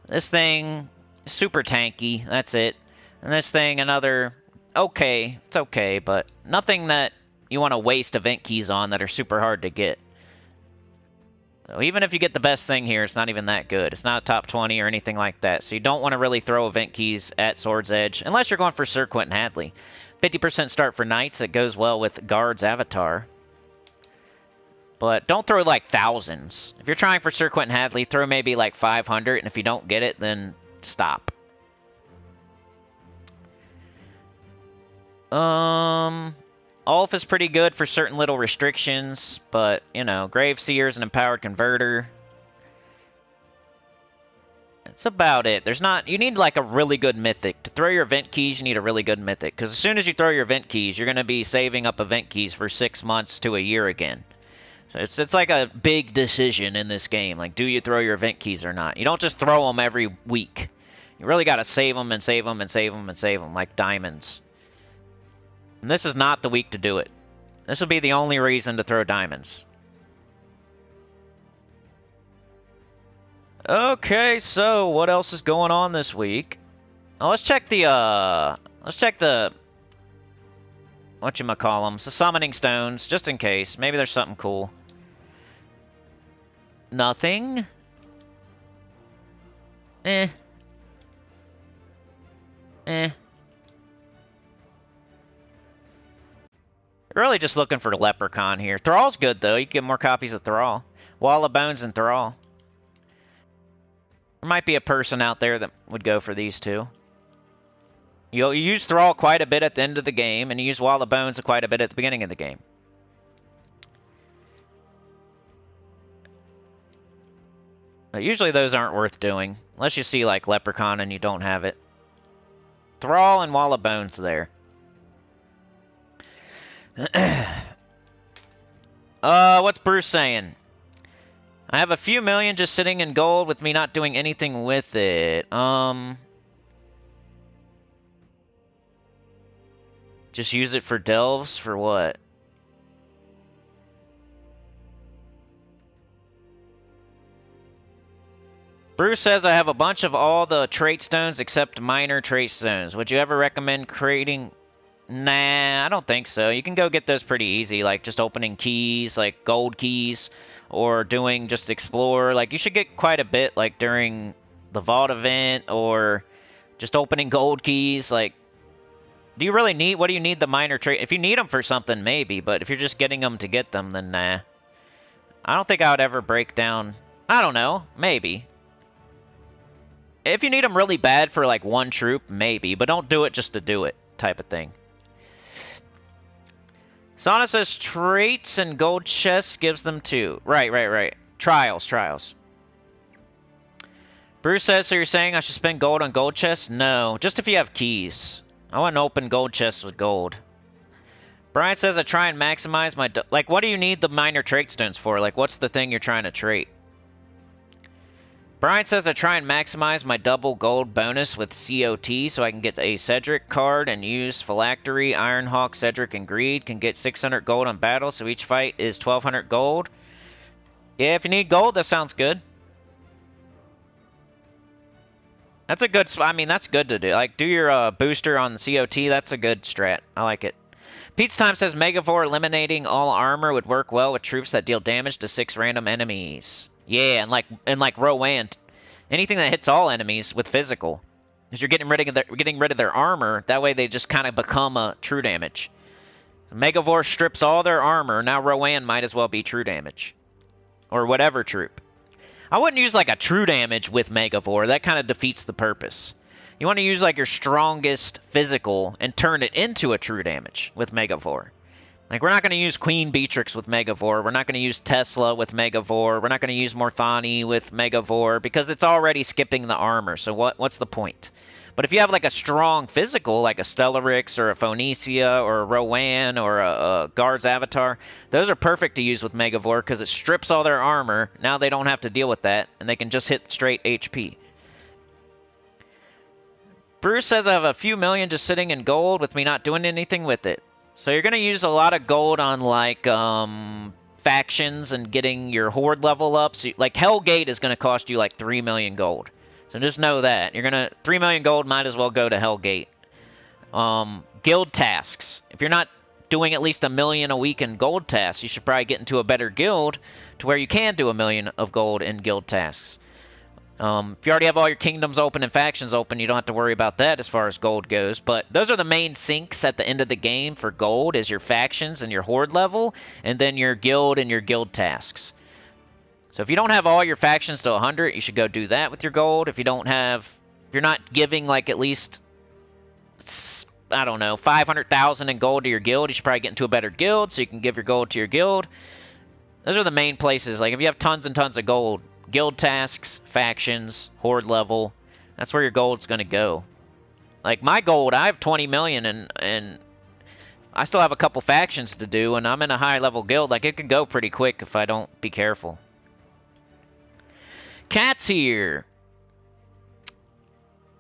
This thing, super tanky, that's it. And this thing, another, okay, it's okay, but nothing that you want to waste event keys on that are super hard to get. So even if you get the best thing here, it's not even that good. It's not a top 20 or anything like that, so you don't want to really throw event keys at Sword's Edge, unless you're going for Sir Quentin Hadley. 50% start for Knights, it goes well with Guard's Avatar. But don't throw like thousands. If you're trying for Sir Quentin Hadley, throw maybe like 500, and if you don't get it, then stop. Ulf is pretty good for certain little restrictions, but, you know, Graveseer is an empowered converter. That's about it. There's not... You need, like, a really good mythic. To throw your event keys, you need a really good mythic. Because as soon as you throw your event keys, you're going to be saving up event keys for 6 months to a year again. So it's like a big decision in this game. Like, do you throw your event keys or not? You don't just throw them every week. You really got to save them and save them and save them and save them, like diamonds. And this is not the week to do it. This will be the only reason to throw diamonds. Okay, so what else is going on this week? Now let's check the whatchamacallums, the summoning stones, just in case. Maybe there's something cool. Nothing. Really just looking for Leprechaun here. Thrall's good, though. You can get more copies of Thrall. Wall of Bones and Thrall. There might be a person out there that would go for these two. You use Thrall quite a bit at the end of the game, and you use Wall of Bones quite a bit at the beginning of the game. But usually those aren't worth doing, unless you see, like, Leprechaun and you don't have it. Thrall and Wall of Bones there. What's Bruce saying? I have a few million just sitting in gold with me not doing anything with it. Just use it for delves? For what? Bruce says I have a bunch of all the trait stones except minor trait stones. Would you ever recommend creating... Nah, I don't think so. You can go get those pretty easy, like just opening keys, like gold keys, or doing just explore. Like, you should get quite a bit, like, during the Vault event, or just opening gold keys. Like, do you really need... What do you need the minor trait... If you need them for something, maybe, but if you're just getting them to get them, then nah. I don't think I would ever break down... I don't know. Maybe. If you need them really bad for, like, one troop, maybe, but don't do it just to do it, type of thing. Sana says traits and gold chests gives them 2. Right. Trials. Bruce says, so you're saying I should spend gold on gold chests? No, just if you have keys. I want to open gold chests with gold. Brian says I try and maximize my... Like, what do you need the minor trait stones for? Like, what's the thing you're trying to trait? Brian says I try and maximize my double gold bonus with COT so I can get a Cedric card and use Phylactery, Ironhawk, Cedric, and Greed. Can get 600 gold on battle, so each fight is 1,200 gold. Yeah, if you need gold, that sounds good. That's a good... I mean, that's good to do. Like, do your booster on the COT. That's a good strat. I like it. Pete's Time says Megavore eliminating all armor would work well with troops that deal damage to 6 random enemies. Yeah, and like Rowan, anything that hits all enemies with physical, because you're getting rid of their armor. That way, they just kind of become a true damage. So Megavore strips all their armor. Now Rowan might as well be true damage, or whatever troop. I wouldn't use like a true damage with Megavore. That kind of defeats the purpose. You want to use like your strongest physical and turn it into a true damage with Megavore. Like, we're not going to use Queen Beatrix with Megavore. We're not going to use Tesla with Megavore. We're not going to use Morthani with Megavore because it's already skipping the armor. So what's the point? But if you have like a strong physical, like a Stellarix or a Phoenicia or a Rowan or a Guard's Avatar, those are perfect to use with Megavore because it strips all their armor. Now they don't have to deal with that, and they can just hit straight HP. Bruce says I have a few million just sitting in gold with me not doing anything with it. So you're going to use a lot of gold on, like, factions and getting your horde level up. So, like, Hellgate is going to cost you, like, 3 million gold. So just know that. 3 million gold might as well go to Hellgate. Guild tasks. If you're not doing at least 1 million a week in gold tasks, you should probably get into a better guild to where you can do 1 million of gold in guild tasks. If you already have all your kingdoms open and factions open, you don't have to worry about that as far as gold goes. But those are the main sinks at the end of the game for gold, is your factions and your horde level, and then your guild and your guild tasks. So if you don't have all your factions to 100, you should go do that with your gold. If you're not giving like at least, I don't know, 500,000 in gold to your guild, you should probably get into a better guild so you can give your gold to your guild. Those are the main places. Like if you have tons and tons of gold, guild tasks, factions, horde level, that's where your gold's going to go. Like my gold, I have 20 million and I still have a couple factions to do, and I'm in a high level guild. Like it could go pretty quick if I don't be careful. Cat's here.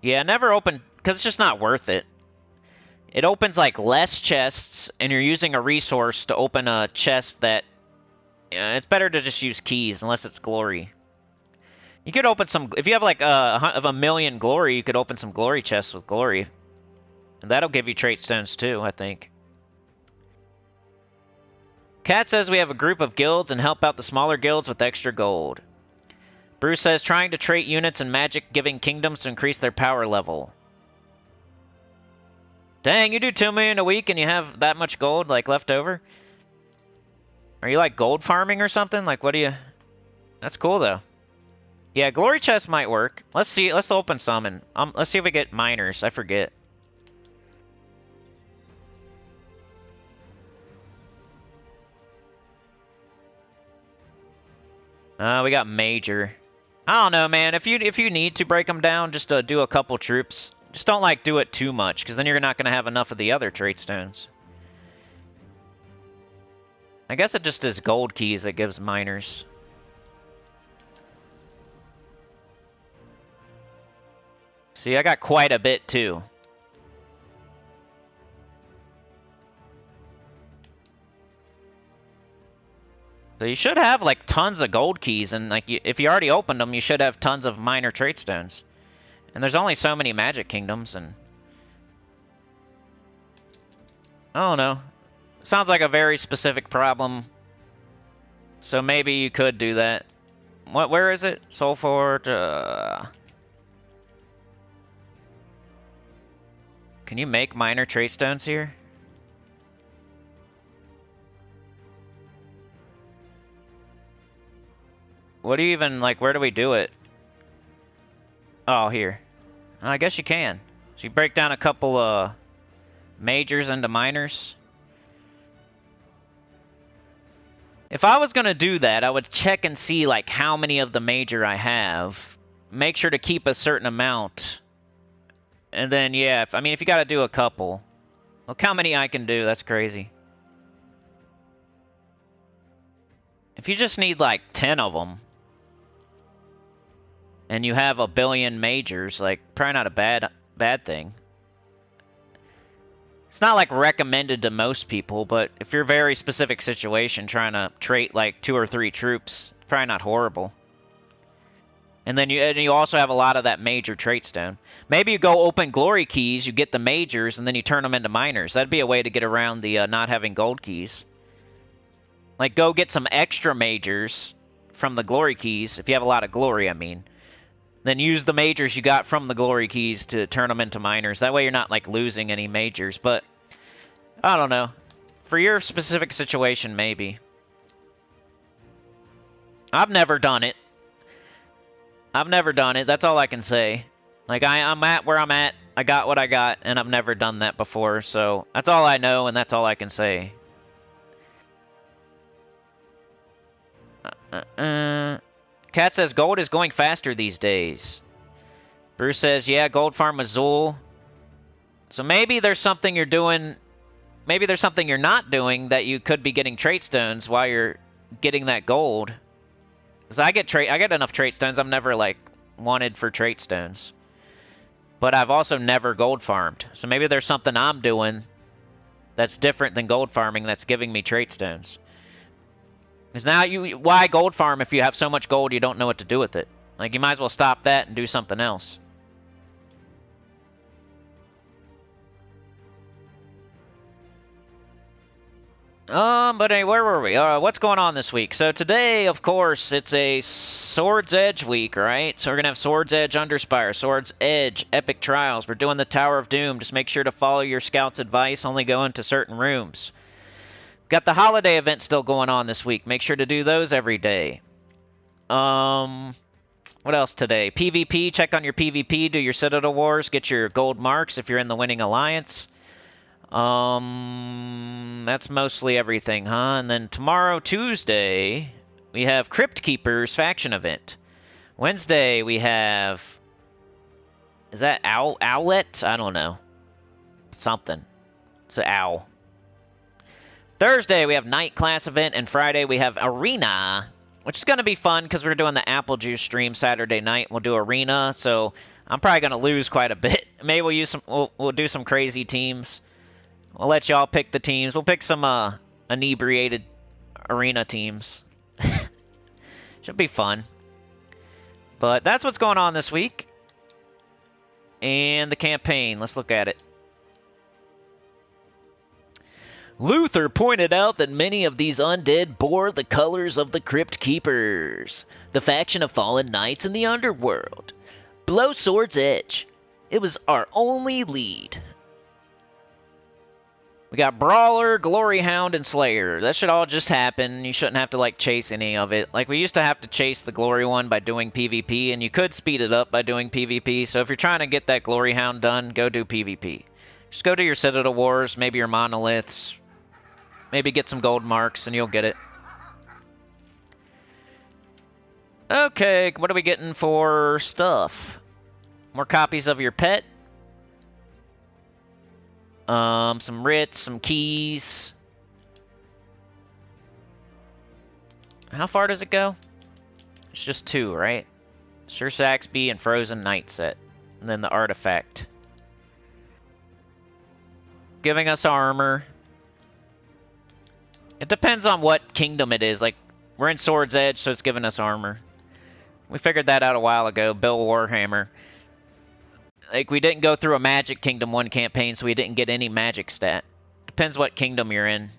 Yeah, never open, because it's just not worth it. It opens like less chests, and you're using a resource to open a chest that, it's better to just use keys unless it's glory. You could open some, if you have like of 1 million glory, you could open some glory chests with glory. And that'll give you trait stones too, I think. Cat says we have a group of guilds and help out the smaller guilds with extra gold. Bruce says trying to trait units in magic-giving kingdoms to increase their power level. Dang, you do 2 million a week and you have that much gold like left over? Are you like gold farming or something? Like what do you... That's cool though. Yeah, glory chest might work. Let's see. Let's open some and let's see if we get miners. I forget. We got major. I don't know, man. If you need to break them down, just do a couple troops. Just don't like do it too much, because then you're not gonna have enough of the other trait stones. I guess it just is gold keys that gives miners. See, I got quite a bit too. So you should have like tons of gold keys, and like if you already opened them, you should have tons of minor trait stones. And there's only so many magic kingdoms, and I don't know. Sounds like a very specific problem. So maybe you could do that. Where is it? SOULFORGE. Can you make minor trait stones here? What do you even, like, where do we do it? Oh, here. I guess you can. So you break down a couple, majors into minors. If I was gonna do that, I would check and see, like, how many of the major I have. make sure to keep a certain amount. And then, yeah, if you got to do a couple. Look how many I can do. That's crazy. If you just need like 10 of them, and you have a billion majors, like, probably not a bad thing. It's not like recommended to most people, but if you're a very specific situation trying to trait like 2 or 3 troops, it's probably not horrible. And then you also have a lot of that major trait stone. Maybe you go open glory keys, you get the majors, and then you turn them into minors. That'd be a way to get around the not having gold keys. Like, go get some extra majors from the glory keys, if you have a lot of glory, I mean. Then use the majors you got from the glory keys to turn them into minors. That way you're not, like, losing any majors. But, I don't know. For your specific situation, maybe. I've never done it. That's all I can say. Like, I'm at where I'm at. I got what I got, and I've never done that before. So, that's all I know, and that's all I can say. Cat says gold is going faster these days. Bruce says, yeah, gold farm Azul. So maybe there's something you're doing. Maybe there's something you're not doing that you could be getting trait stones while you're getting that gold. Because I get enough trait stones. I've never like wanted for trait stones. But I've also never gold farmed. So maybe there's something I'm doing that's different than gold farming that's giving me trait stones. Because now why gold farm if you have so much gold you don't know what to do with it? Like, you might as well stop that and do something else. But anyway, where were we? What's going on this week? So today, of course, it's a Swords Edge week, right? So we're gonna have Swords Edge Underspire, Swords Edge Epic Trials. We're doing the Tower of Doom. Just make sure to follow your scout's advice. Only go into certain rooms. Got the holiday event still going on this week. Make sure to do those every day. What else today? PvP. Check on your PvP. Do your Citadel Wars. Get your gold marks if you're in the winning alliance. That's mostly everything, huh? And then tomorrow, Tuesday, we have Crypt Keepers faction event. Wednesday, we have... Is that Owlet? I don't know. Something. It's an owl. Thursday, we have Night Class event, and Friday, we have Arena, which is going to be fun because we're doing the Apple Juice stream Saturday night. We'll do Arena, so I'm probably going to lose quite a bit. Maybe we'll use some. We'll do some crazy teams. We'll let y'all pick the teams. We'll pick some inebriated Arena teams. Should be fun. But that's what's going on this week. And the campaign. Let's look at it. Luther pointed out that many of these undead bore the colors of the Crypt Keepers, the faction of fallen knights in the underworld. Below Sword's Edge, it was our only lead. We got Brawler, Glory Hound, and Slayer. That should all just happen. You shouldn't have to, like, chase any of it. Like, we used to have to chase the Glory one by doing PvP, and you could speed it up by doing PvP. So if you're trying to get that Glory Hound done, go do PvP. Just go do your Citadel Wars, maybe your Monoliths. Maybe get some gold marks, and you'll get it. Okay, what are we getting for stuff? More copies of your pet. Some writs, some keys. How far does it go? It's just 2, right? Sir Saxby and Frozen Knight set. And then the artifact. Giving us armor. It depends on what kingdom it is. Like, we're in Sword's Edge, so it's giving us armor. We figured that out a while ago. Bill Warhammer. Like, we didn't go through a Magic Kingdom 1 campaign, so we didn't get any magic stat. Depends what kingdom you're in.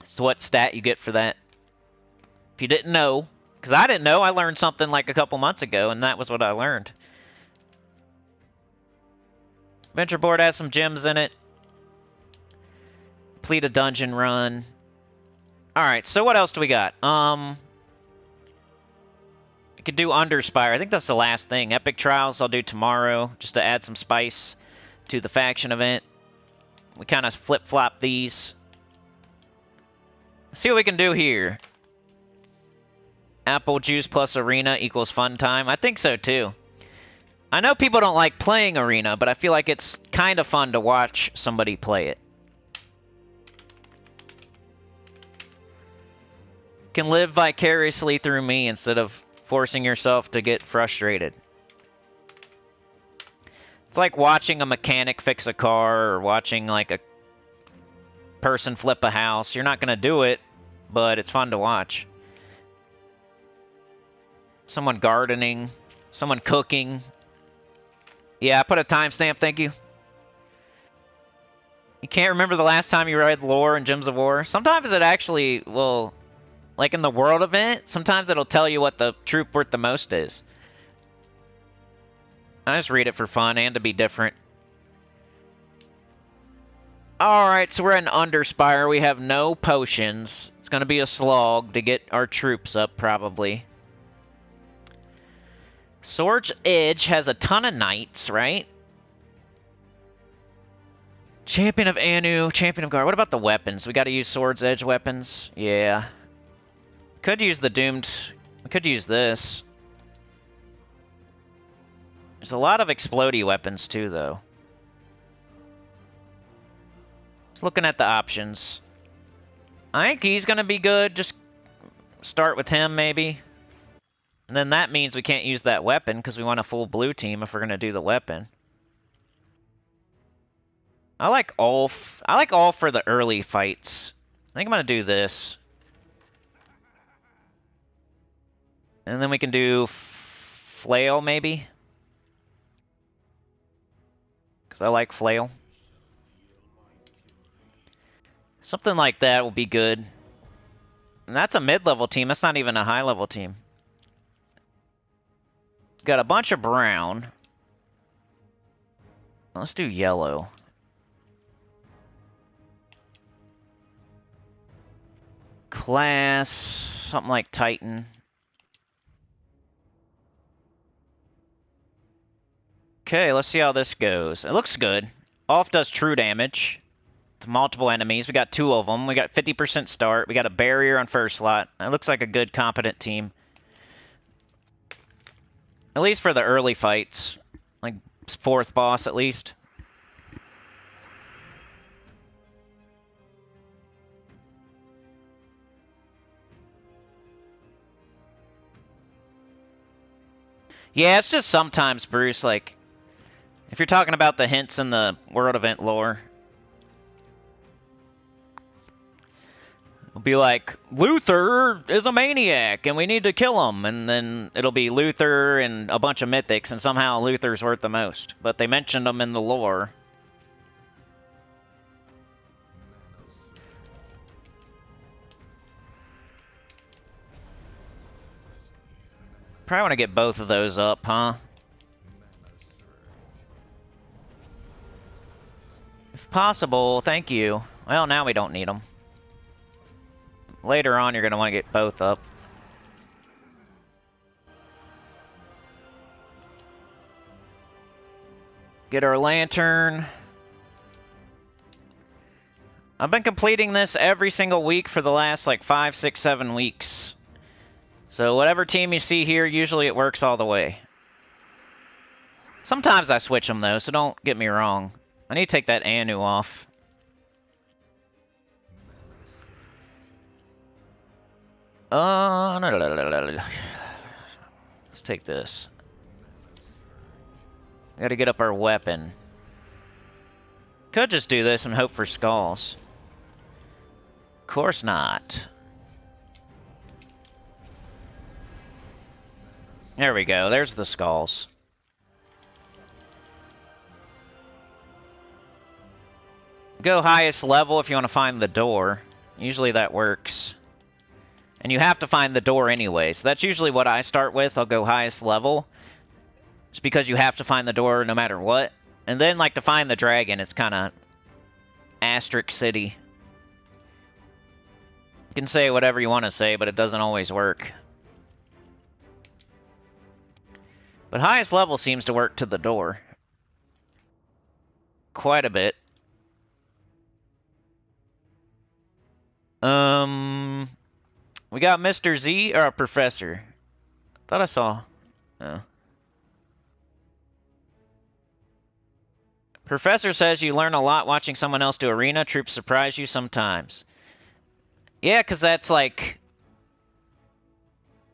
So what stat you get for that. If you didn't know, because I didn't know, I learned something like a couple months ago, and that was what I learned. Adventure board has some gems in it. Complete a dungeon run. Alright, so what else do we got? I could do Underspire. I think that's the last thing. Epic Trials I'll do tomorrow, just to add some spice to the faction event. We kind of flip-flop these. Let's see what we can do here. Apple juice plus arena equals fun time. I think so too. I know people don't like playing arena, but I feel like it's kind of fun to watch somebody play it. You can live vicariously through me instead of forcing yourself to get frustrated. It's like watching a mechanic fix a car or watching like a person flip a house. You're not going to do it, but it's fun to watch. Someone gardening, someone cooking. Yeah, I put a timestamp, thank you. You can't remember the last time you read lore in Gems of War? Sometimes it actually will, like in the world event, sometimes it'll tell you what the troop worth the most is. I just read it for fun and to be different. Alright, so we're in Underspire. We have no potions. It's going to be a slog to get our troops up, probably. Sword's Edge has a ton of knights, right? Champion of Anu, Champion of Guard. What about the weapons? We got to use Sword's Edge weapons? Yeah. Could use the Doomed. We could use this. There's a lot of explodey weapons too, though. Just looking at the options. I think he's going to be good. Just start with him, maybe. And then that means we can't use that weapon because we want a full blue team if we're going to do the weapon. I like Ulf. I like Ulf for the early fights. I think I'm going to do this. And then we can do Flail, maybe. Because I like Flail. Something like that will be good. And that's a mid-level team. That's not even a high-level team. Got a bunch of brown. Let's do yellow. Class, something like Titan. Okay, let's see how this goes. It looks good. Ulf does true damage to multiple enemies. We got 2 of them. We got 50% start. We got a barrier on first slot. It looks like a good, competent team. At least for the early fights. Like, 4th boss, at least. Yeah, it's just sometimes, Bruce, like, if you're talking about the hints in the world event lore, it'll be like, Luther is a maniac, and we need to kill him, and then it'll be Luther and a bunch of mythics, and somehow Luther's worth the most. But they mentioned him in the lore. Probably want to get both of those up, huh? If possible, thank you. Well, now we don't need them. Later on, you're going to want to get both up. Get our lantern. I've been completing this every single week for the last, like, 5, 6, 7 weeks. So whatever team you see here, usually it works all the way. Sometimes I switch them, though, so don't get me wrong. I need to take that Anu off. No. Let's take this. Gotta get up our weapon. Could just do this and hope for skulls. Of course not. There we go, there's the skulls. Go highest level if you want to find the door. Usually that works. And you have to find the door anyway, so that's usually what I start with. I'll go highest level. It's because you have to find the door no matter what. And then, like, to find the dragon, it's kind of asterisk city. You can say whatever you want to say, but it doesn't always work. But highest level seems to work to the door. Quite a bit. We got Mr. Z or a Professor? Thought I saw. Oh. Professor says you learn a lot watching someone else do arena. Troops surprise you sometimes. Yeah, because that's like...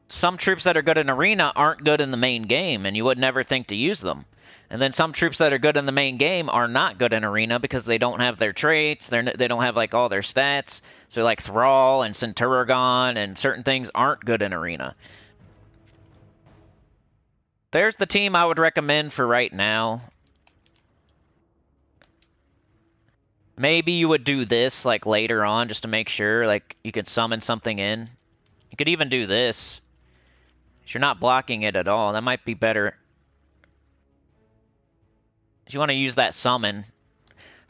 Some troops that are good in arena aren't good in the main game, and you would never think to use them. And then some troops that are good in the main game are not good in arena because they don't have their traits, they don't have like all their stats. So like Thrall and Centurigon and certain things aren't good in arena. There's the team I would recommend for right now. Maybe you would do this like later on just to make sure like you could summon something in. You could even do this. You're not blocking it at all. That might be better. If you want to use that summon.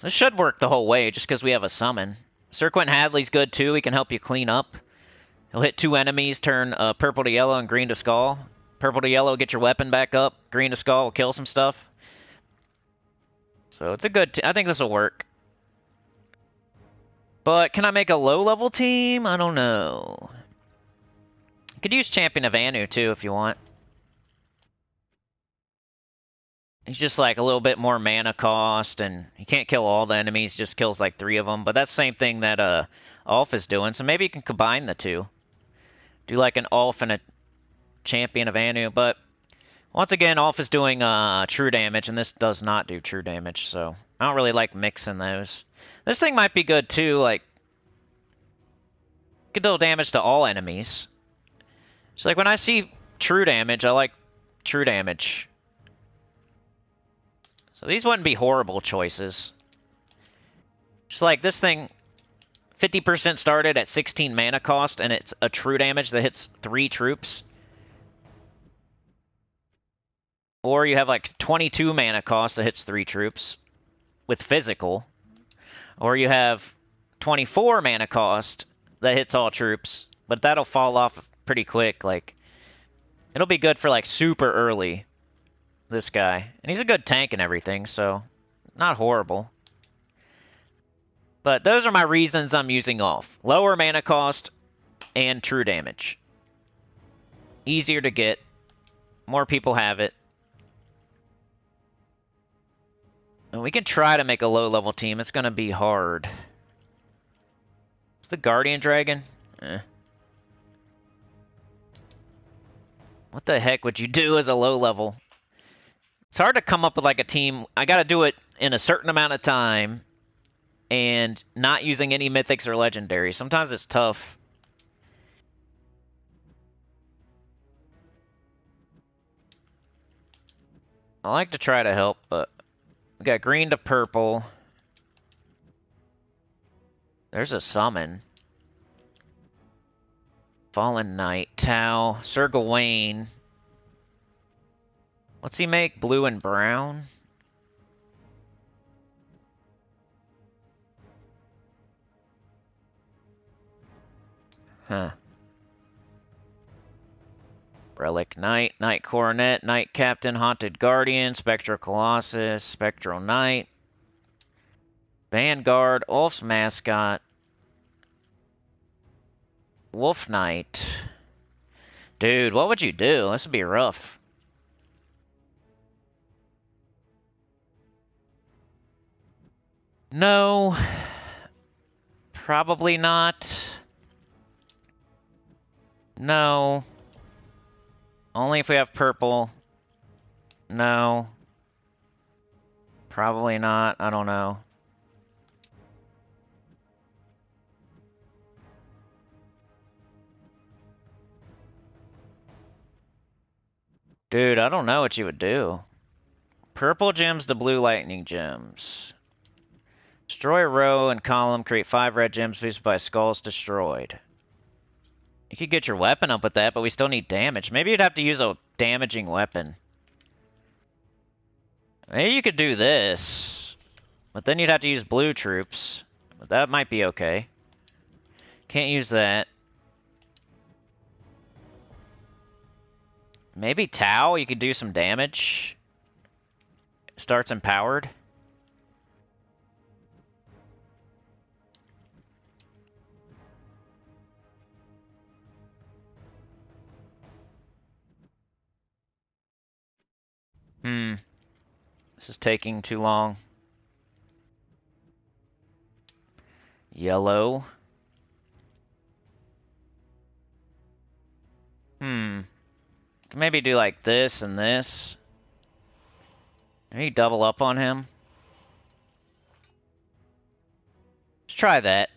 This should work the whole way just because we have a summon. Sir Quentin Hadley's good too. He can help you clean up. He'll hit 2 enemies, turn purple to yellow and green to skull. Purple to yellow, get your weapon back up. Green to skull will kill some stuff. So it's a good... I think this will work. But can I make a low-level team? I don't know. You could use Champion of Anu too if you want. He's just like a little bit more mana cost, and he can't kill all the enemies, just kills like 3 of them. But that's the same thing that Ulf is doing, so maybe you can combine the two. Do like an Ulf and a Champion of Anu, but once again, Ulf is doing true damage, and this does not do true damage, so I don't really like mixing those. This thing might be good too, like, could deal damage to all enemies. It's like when I see true damage, I like true damage. So these wouldn't be horrible choices. Just like this thing, 50% started at 16 mana cost, and it's a true damage that hits 3 troops. Or you have like 22 mana cost that hits 3 troops with physical. Or you have 24 mana cost that hits all troops, but that'll fall off pretty quick. Like, it'll be good for like super early, this guy. And he's a good tank and everything, so not horrible. But those are my reasons I'm using Ulf. Lower mana cost and true damage. Easier to get. More people have it. And we can try to make a low-level team. It's going to be hard. It's the Guardian Dragon? What the heck would you do as a low-level? It's hard to come up with like a team. I got to do it in a certain amount of time and not using any mythics or legendaries. Sometimes it's tough. I like to try to help, but we got green to purple. There's a summon. Fallen Knight, Tau, Sir Gawain. What's he make? Blue and brown? Huh. Relic Knight, Knight Coronet, Knight Captain, Haunted Guardian, Spectral Colossus, Spectral Knight, Vanguard, Ulf's Mascot, Wolf Knight. Dude, what would you do? This would be rough. No. Probably not. No. Only if we have purple. No. Probably not. I don't know. Dude, I don't know what you would do. Purple gems to blue lightning gems. Destroy a row and column, create 5 red gems boosted by skulls destroyed. You could get your weapon up with that, but we still need damage. Maybe you'd have to use a damaging weapon. Maybe you could do this. But then you'd have to use blue troops. But that might be okay. Can't use that. Maybe Tau, you could do some damage. Starts empowered. This is taking too long. Yellow. Can maybe do like this and this. Maybe double up on him. Let's try that.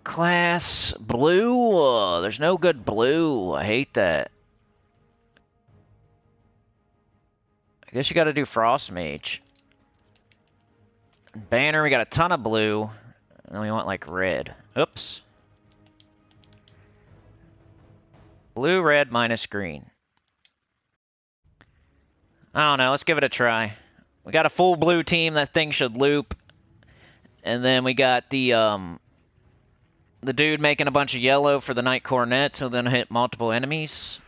Class blue. There's no good blue. I hate that. I guess you gotta do Frost Mage. Banner, we got a ton of blue. And then we want like red. Oops. Blue, red, minus green. I don't know, let's give it a try. We got a full blue team, that thing should loop. And then we got the dude making a bunch of yellow for the Knight Coronet, so then hit multiple enemies.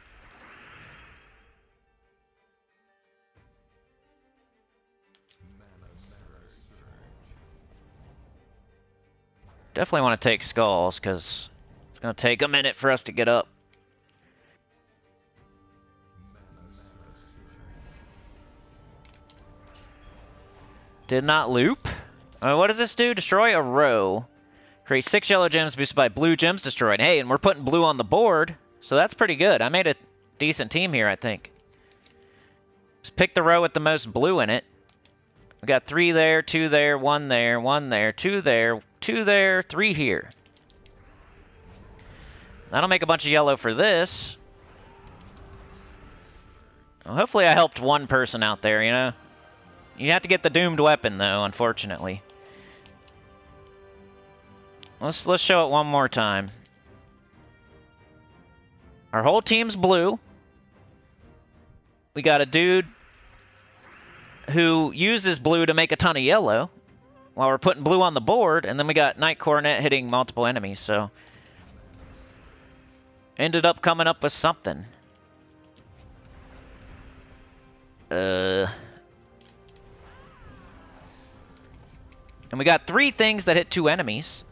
Definitely want to take skulls, because it's going to take a minute for us to get up. Did not loop. What does this do? Destroy a row. Create 6 yellow gems boosted by blue gems destroyed. Hey, and we're putting blue on the board, so that's pretty good. I made a decent team here, I think. Just pick the row with the most blue in it. We got 3 there, 2 there, 1 there, 1 there, 2 there, 2 there, 3 here. That'll make a bunch of yellow for this. Well, hopefully I helped one person out there, you know? You have to get the doomed weapon, though, unfortunately. Let's show it one more time. Our whole team's blue. We got a dude who uses blue to make a ton of yellow while we're putting blue on the board, and then we got Knight Coronet hitting multiple enemies, so ended up coming up with something. And we got 3 things that hit 2 enemies.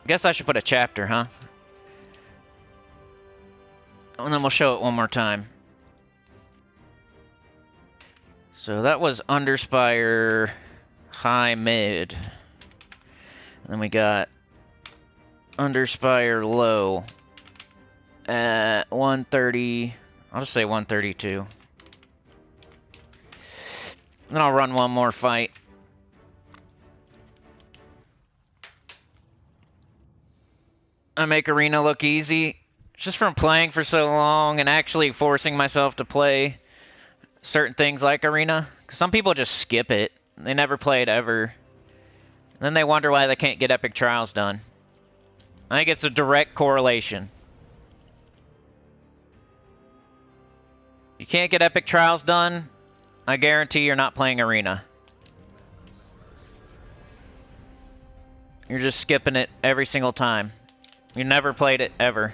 I guess I should put a chapter, huh? And then we'll show it one more time. So that was Underspire high mid. And then we got Underspire low at 130. I'll just say 132. Then I'll run one more fight. I make Arena look easy just from playing for so long and actually forcing myself to play certain things like Arena. 'Cause some people just skip it. They never play it ever. And then they wonder why they can't get Epic Trials done. I think it's a direct correlation. If you can't get Epic Trials done, I guarantee you're not playing Arena. You're just skipping it every single time. You never played it, ever.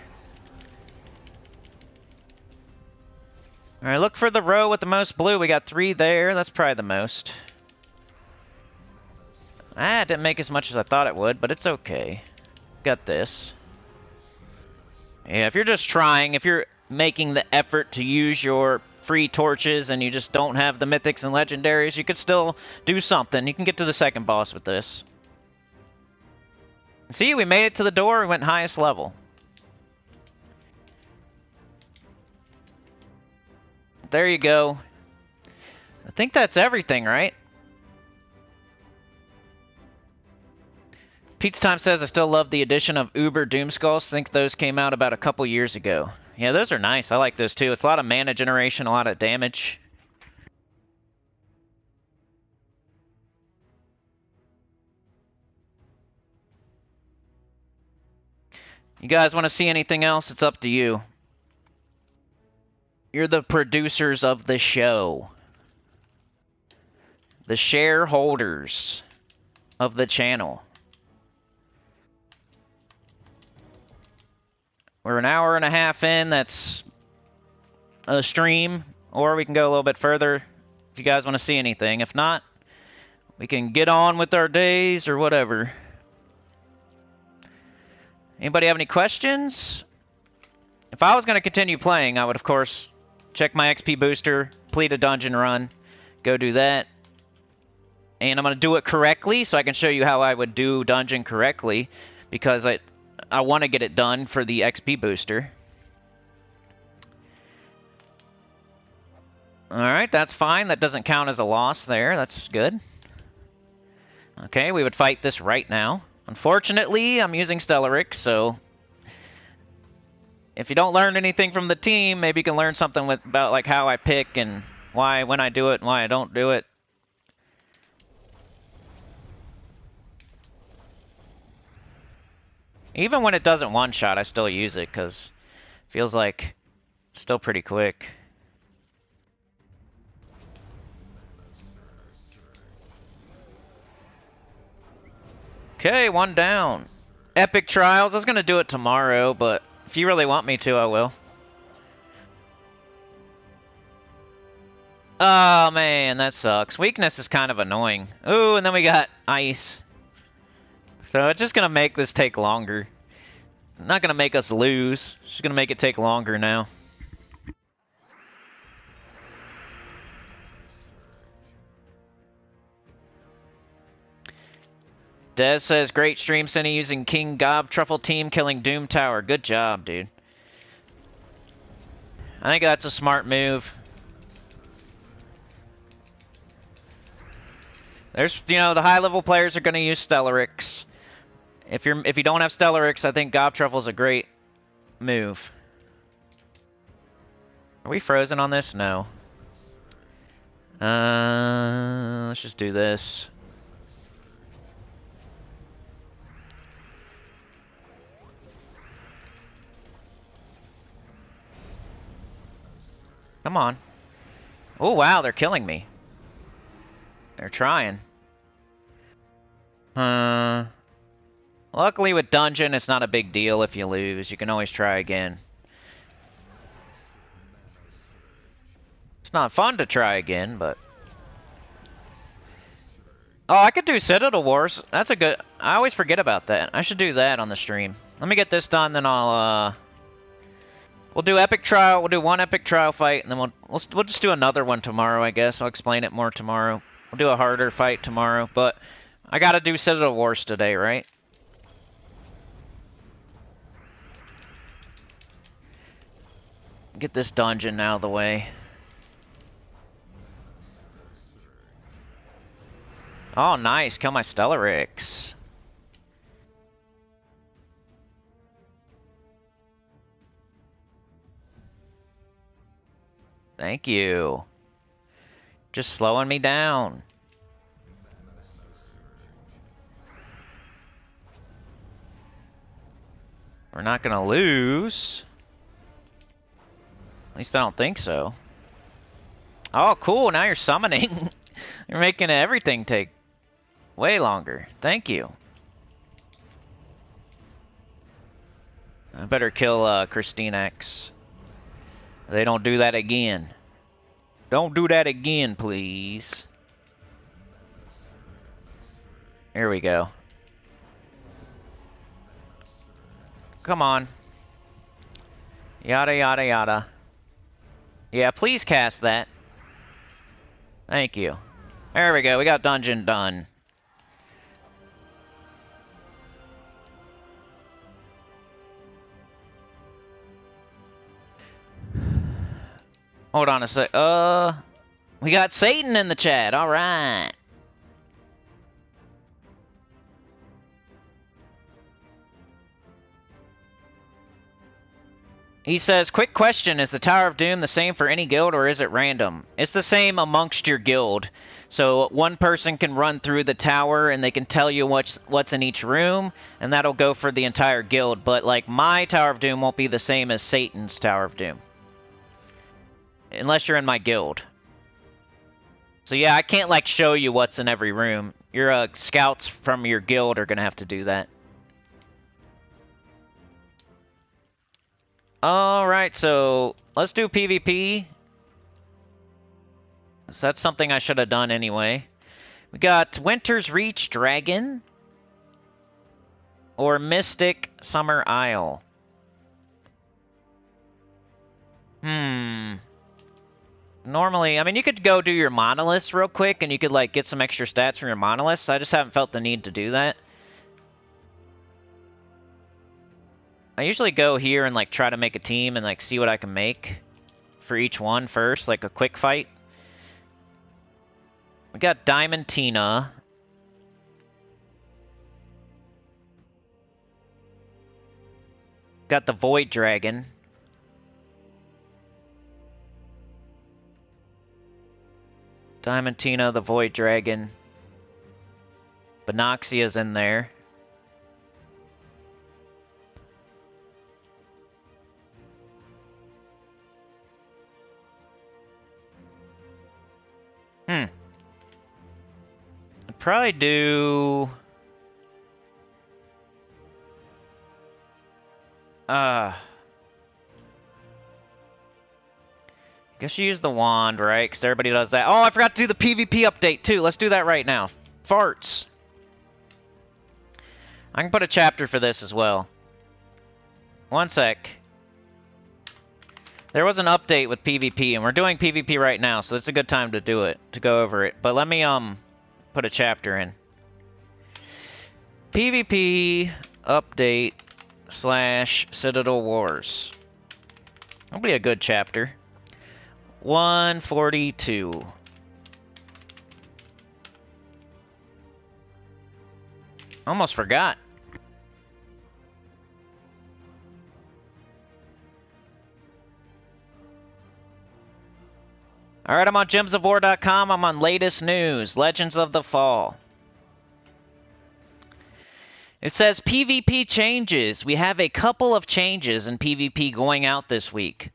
Alright, look for the row with the most blue. We got 3 there. That's probably the most. It didn't make as much as I thought it would, but it's okay. Got this. Yeah, if you're just trying, if you're making the effort to use your free torches and you just don't have the mythics and legendaries, you could still do something. You can get to the second boss with this. See, we made it to the door. We went highest level. There you go. I think that's everything, right? Pizza Time says, I still love the addition of Uber Doomskulls. Think those came out about a couple years ago. Yeah, those are nice. I like those too. It's a lot of mana generation, a lot of damage. You guys want to see anything else? It's up to you. You're the producers of the show. The shareholders of the channel. We're an hour and a half in. That's a stream. Or we can go a little bit further if you guys want to see anything. If not, we can get on with our days or whatever. Anybody have any questions? If I was going to continue playing, I would, of course, check my XP booster, complete a dungeon run, go do that. And I'm going to do it correctly, so I can show you how I would do dungeon correctly, because I want to get it done for the XP booster. Alright, that's fine. That doesn't count as a loss there. That's good. Okay, we would fight this right now. Unfortunately, I'm using Stellarix, so if you don't learn anything from the team, maybe you can learn something about like how I pick and why when I do it and why I don't do it. Even when it doesn't one-shot, I still use it, because it feels like it's still pretty quick. Okay, one down. Epic Trials. I was going to do it tomorrow, but if you really want me to, I will. Oh, man, that sucks. Weakness is kind of annoying. Ooh, and then we got Ice. So it's just going to make this take longer. Not going to make us lose. It's just going to make it take longer now. Dez says, great stream, Cinny, using King Gob Truffle Team, killing Doom Tower. Good job, dude. I think that's a smart move. There's, you know, the high-level players are going to use Stellarix. If you don't have Stellarix, I think Gob Truffle's a great move. Are we frozen on this? No. Let's just do this. Come on. Oh, wow, they're killing me. They're trying. Luckily with Dungeon, it's not a big deal if you lose. You can always try again. It's not fun to try again, but... Oh, I could do Citadel Wars. That's a good... I always forget about that. I should do that on the stream. Let me get this done, then I'll, We'll do Epic Trial. We'll do one Epic Trial fight, and then we'll just do another one tomorrow, I guess. I'll explain it more tomorrow. We'll do a harder fight tomorrow, but I gotta do Citadel Wars today, right? Get this dungeon out of the way. Oh, nice. Kill my Stellarix. Thank you. Just slowing me down. We're not gonna lose. At least I don't think so. Oh, cool. Now you're summoning. You're making everything take way longer. Thank you. I better kill Christine X. They don't do that again. Don't do that again, please. Here we go. Come on. Yada, yada, yada. Yeah, please cast that. Thank you. There we go. We got dungeon done. Hold on a sec. We got Satan in the chat. All right. He says, quick question, is the Tower of Doom the same for any guild or is it random? It's the same amongst your guild. So one person can run through the tower and they can tell you what's in each room, and that'll go for the entire guild. But like my Tower of Doom won't be the same as Satan's Tower of Doom. Unless you're in my guild. So yeah, I can't like show you what's in every room. Your scouts from your guild are gonna have to do that. Alright, so let's do PvP. So that's something I should have done anyway. We got Winter's Reach Dragon. or Mystic Summer Isle? Normally, I mean, you could go do your monoliths real quick, and you could, like, get some extra stats from your monoliths. I just haven't felt the need to do that. I usually go here and, like, try to make a team and, like, see what I can make for each one first, like a quick fight. We got Diamantina. Got the Void Dragon. Diamantina, the Void Dragon. Binoxia's in there. I'd probably do... guess you use the wand, right? Because everybody does that. Oh, I forgot to do the PvP update, too. Let's do that right now. Farts. I can put a chapter for this as well. One sec. There was an update with PvP, and we're doing PvP right now, so it's a good time to do it, to go over it. But let me, put a chapter in. PvP update / Citadel Wars. That'll be a good chapter. 142. Almost forgot. Alright, I'm on gemsofwar.com. I'm on latest news. Legends of the Fall. It says PvP changes. We have a couple of changes in PvP going out this week.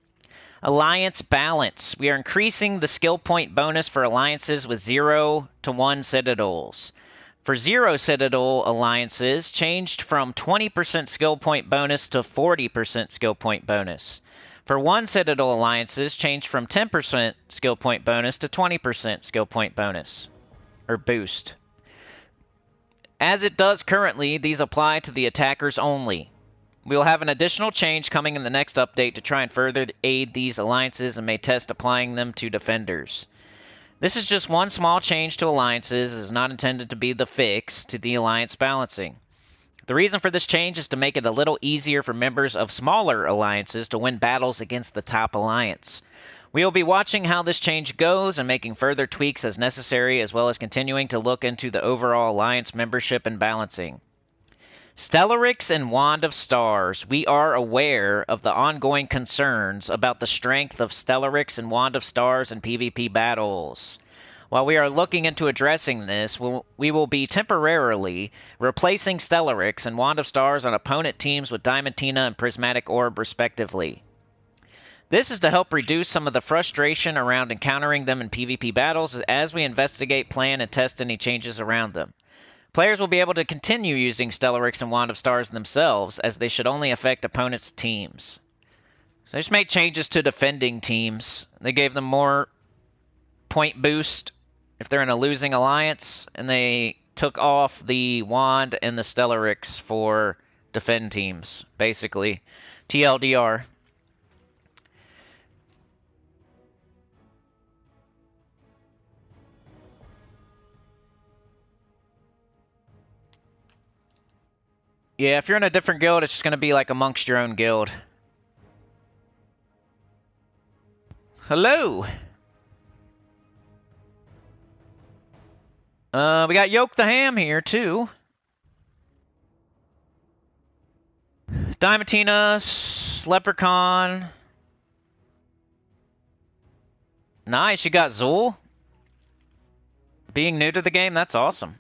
Alliance balance. We are increasing the skill point bonus for alliances with 0 to 1 citadels. For 0 citadel alliances, changed from 20% skill point bonus to 40% skill point bonus. For 1 citadel alliances, changed from 10% skill point bonus to 20% skill point bonus. Or boost. As it does currently, these apply to the attackers only. We will have an additional change coming in the next update to try and further aid these alliances and may test applying them to defenders. This is just one small change to alliances. It is not intended to be the fix to the alliance balancing. The reason for this change is to make it a little easier for members of smaller alliances to win battles against the top alliance. We will be watching how this change goes and making further tweaks as necessary, as well as continuing to look into the overall alliance membership and balancing. Stellarix and Wand of Stars. We are aware of the ongoing concerns about the strength of Stellarix and Wand of Stars in PvP battles. While we are looking into addressing this, we will be temporarily replacing Stellarix and Wand of Stars on opponent teams with Diamantina and Prismatic Orb respectively. This is to help reduce some of the frustration around encountering them in PvP battles as we investigate, plan, and test any changes around them. Players will be able to continue using Stellarix and Wand of Stars themselves, as they should only affect opponents' teams. So they just made changes to defending teams. They gave them more point boost if they're in a losing alliance, and they took off the Wand and the Stellarix for defend teams, basically. TLDR. Yeah, if you're in a different guild, it's just going to be like amongst your own guild. Hello! We got Yoke the Ham here, too. Diamantina, Leprechaun. Nice, you got Zool. Being new to the game, that's awesome.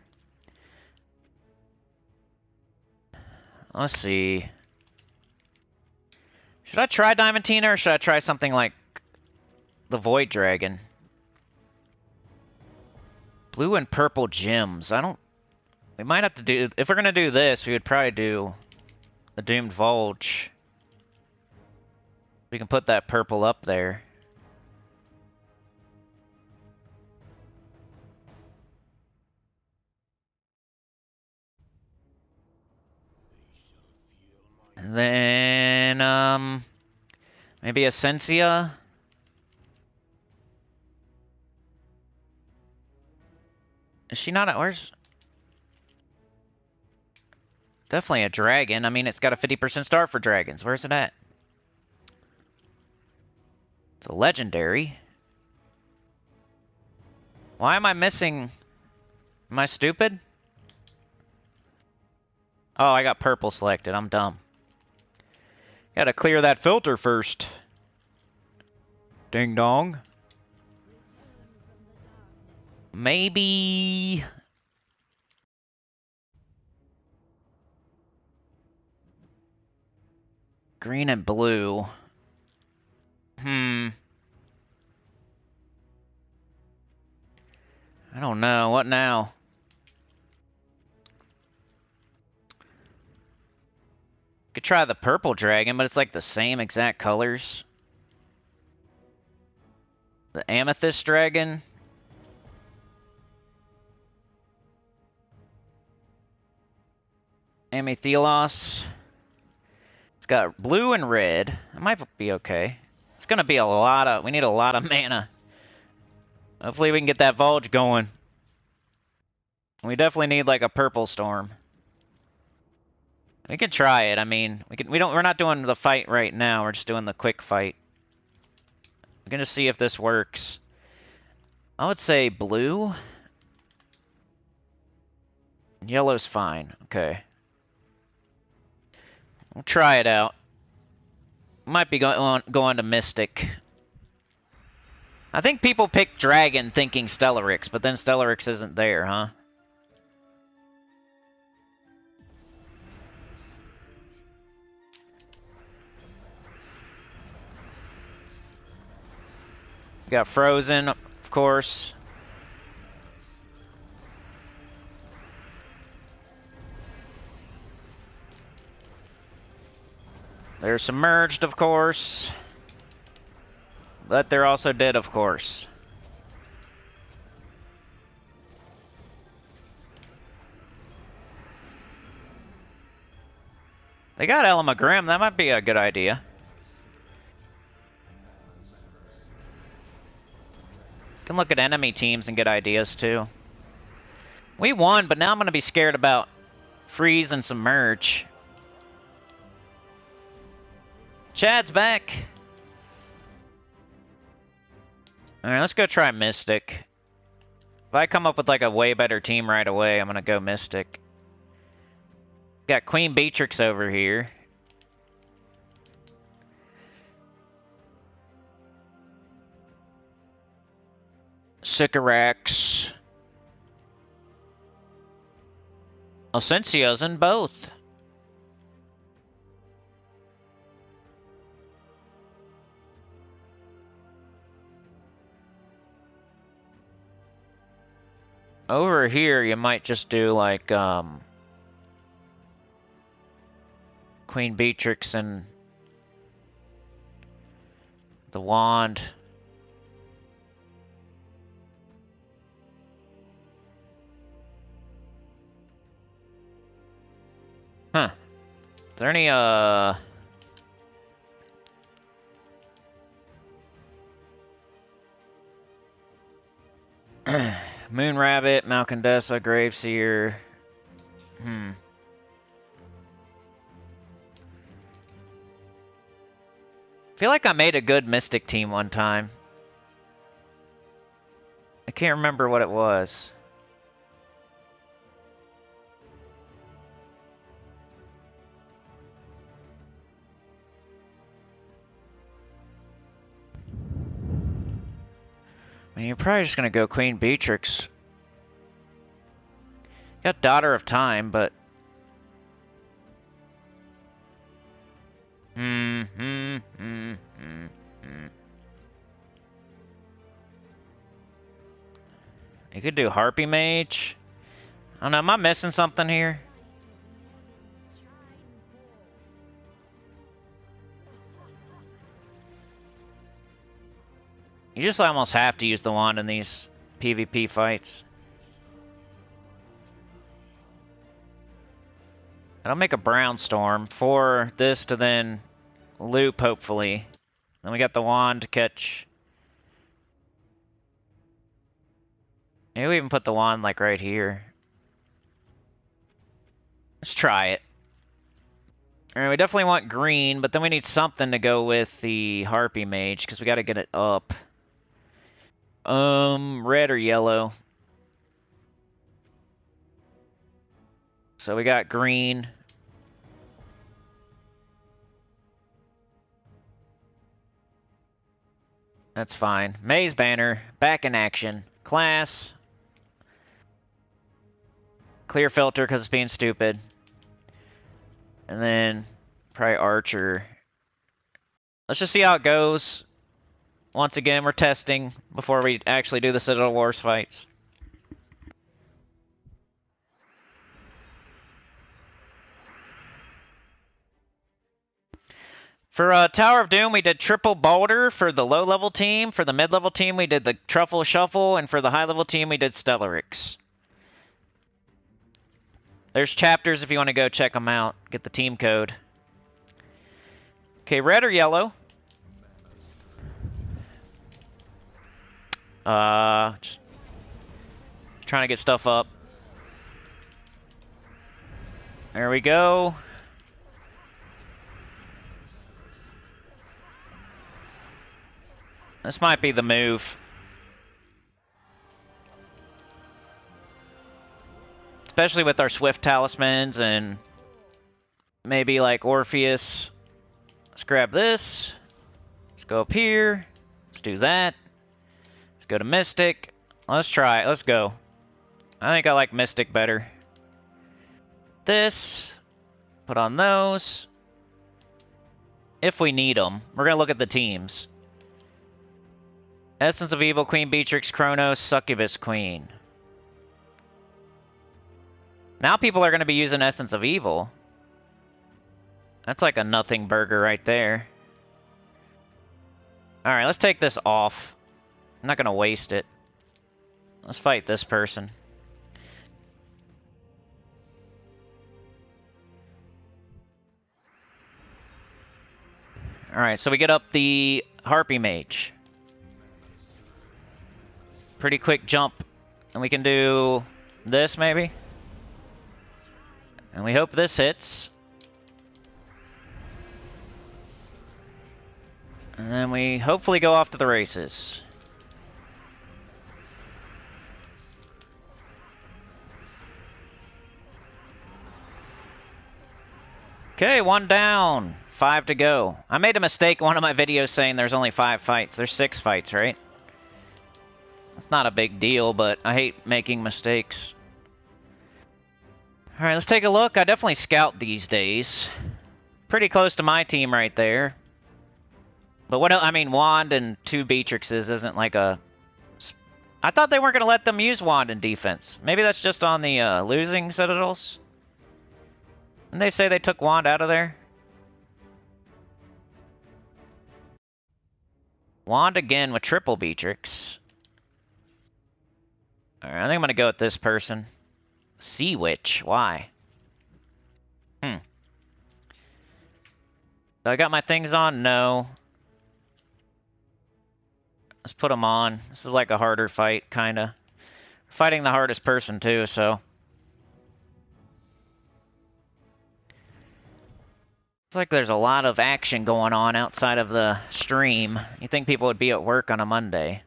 Let's see. Should I try Diamantina or should I try something like the Void Dragon? Blue and purple gems. We might have to do... If we're going to do this, we would probably do the Doomed Vulge. We can put that purple up there. And then, maybe Essentia? Is she not at... Where's... Definitely a dragon. I mean, it's got a 50% start for dragons. Where's it at? It's a legendary. Why am I missing... Am I stupid? Oh, I got purple selected. I'm dumb. Gotta clear that filter first. Ding dong. Maybe... Green and blue. I don't know. What now? Could try the purple dragon, but it's like the same exact colors. The amethyst dragon. Amethelos. It's got blue and red. It might be okay. It's gonna be a lot of... We need a lot of mana. Hopefully we can get that Vulge going. We definitely need like a purple storm. We can try it. I mean, we're not doing the fight right now. We're just doing the quick fight. We can just see if this works. I would say blue. Yellow's fine. Okay. We'll try it out. Might be going to Mystic. I think people pick Dragon thinking Stellaryx, but then Stellaryx isn't there, huh? Got Frozen, of course. They're submerged, of course. But they're also dead, of course. They got Elma Grimm. That might be a good idea. Can look at enemy teams and get ideas, too. We won, but now I'm going to be scared about freeze and submerge. Chad's back. Alright, let's go try Mystic. If I come up with like a way better team right away, I'm gonna go Mystic. Got Queen Beatrix over here. Sycorax. Essenzia's in both. Over here, you might just do like, Queen Beatrix and the wand. Huh. Is there any, Moon Rabbit, Malcondessa, Graveseer. I feel like I made a good Mystic team one time. I can't remember what it was. I mean, you're probably just gonna go Queen Beatrix. Got Daughter of Time, but... You could do Harpy Mage. I don't know, am I missing something here? You just almost have to use the wand in these PvP fights. I'll make a brown storm for this to then loop, hopefully. Then we got the wand to catch. Maybe we even put the wand, like, right here. Let's try it. Alright, we definitely want green, but then we need something to go with the Harpy Mage, because we gotta get it up. Red or yellow. So we got green. That's fine. Maze Banner, back in action. Class. Clear filter because it's being stupid. And then probably Archer. Let's just see how it goes. Once again, we're testing before we actually do the Citadel Wars fights. For Tower of Doom, we did triple Boulder for the low-level team. For the mid-level team, we did the Truffle Shuffle. And for the high-level team, we did Stellarix. There's chapters if you want to go check them out. Get the team code. Okay, red or yellow? Just trying to get stuff up. There we go. This might be the move. Especially with our Swift Talismans and maybe like Orpheus. Let's grab this. Let's go up here. Let's do that. Let's go to Mystic. Let's try it. Let's go. I think I like Mystic better. This. Put on those. If we need them. We're going to look at the teams. Essence of Evil, Queen Beatrix, Chronos, Succubus Queen. Now people are going to be using Essence of Evil. That's like a nothing burger right there. Alright, let's take this off. I'm not going to waste it. Let's fight this person. Alright, so we get up the Harpy Mage. Pretty quick jump. And we can do this, maybe? And we hope this hits. And then we hopefully go off to the races. Okay, 1 down. 5 to go. I made a mistake in one of my videos saying there's only 5 fights. There's 6 fights, right? It's not a big deal, but I hate making mistakes. Alright, let's take a look. I definitely scout these days. Pretty close to my team right there. But what else? I mean, Wand and 2 Beatrixes isn't like a... I thought they weren't going to let them use Wand in defense. Maybe that's just on the losing Citadels? Didn't they say they took Wand out of there? Wand again with triple Beatrix. Alright, I think I'm going to go with this person. Sea Witch. Why? Do I got my things on? No. Let's put them on. This is like a harder fight, kinda. Fighting the hardest person, too, so... It's like there's a lot of action going on outside of the stream. You think people would be at work on a Monday.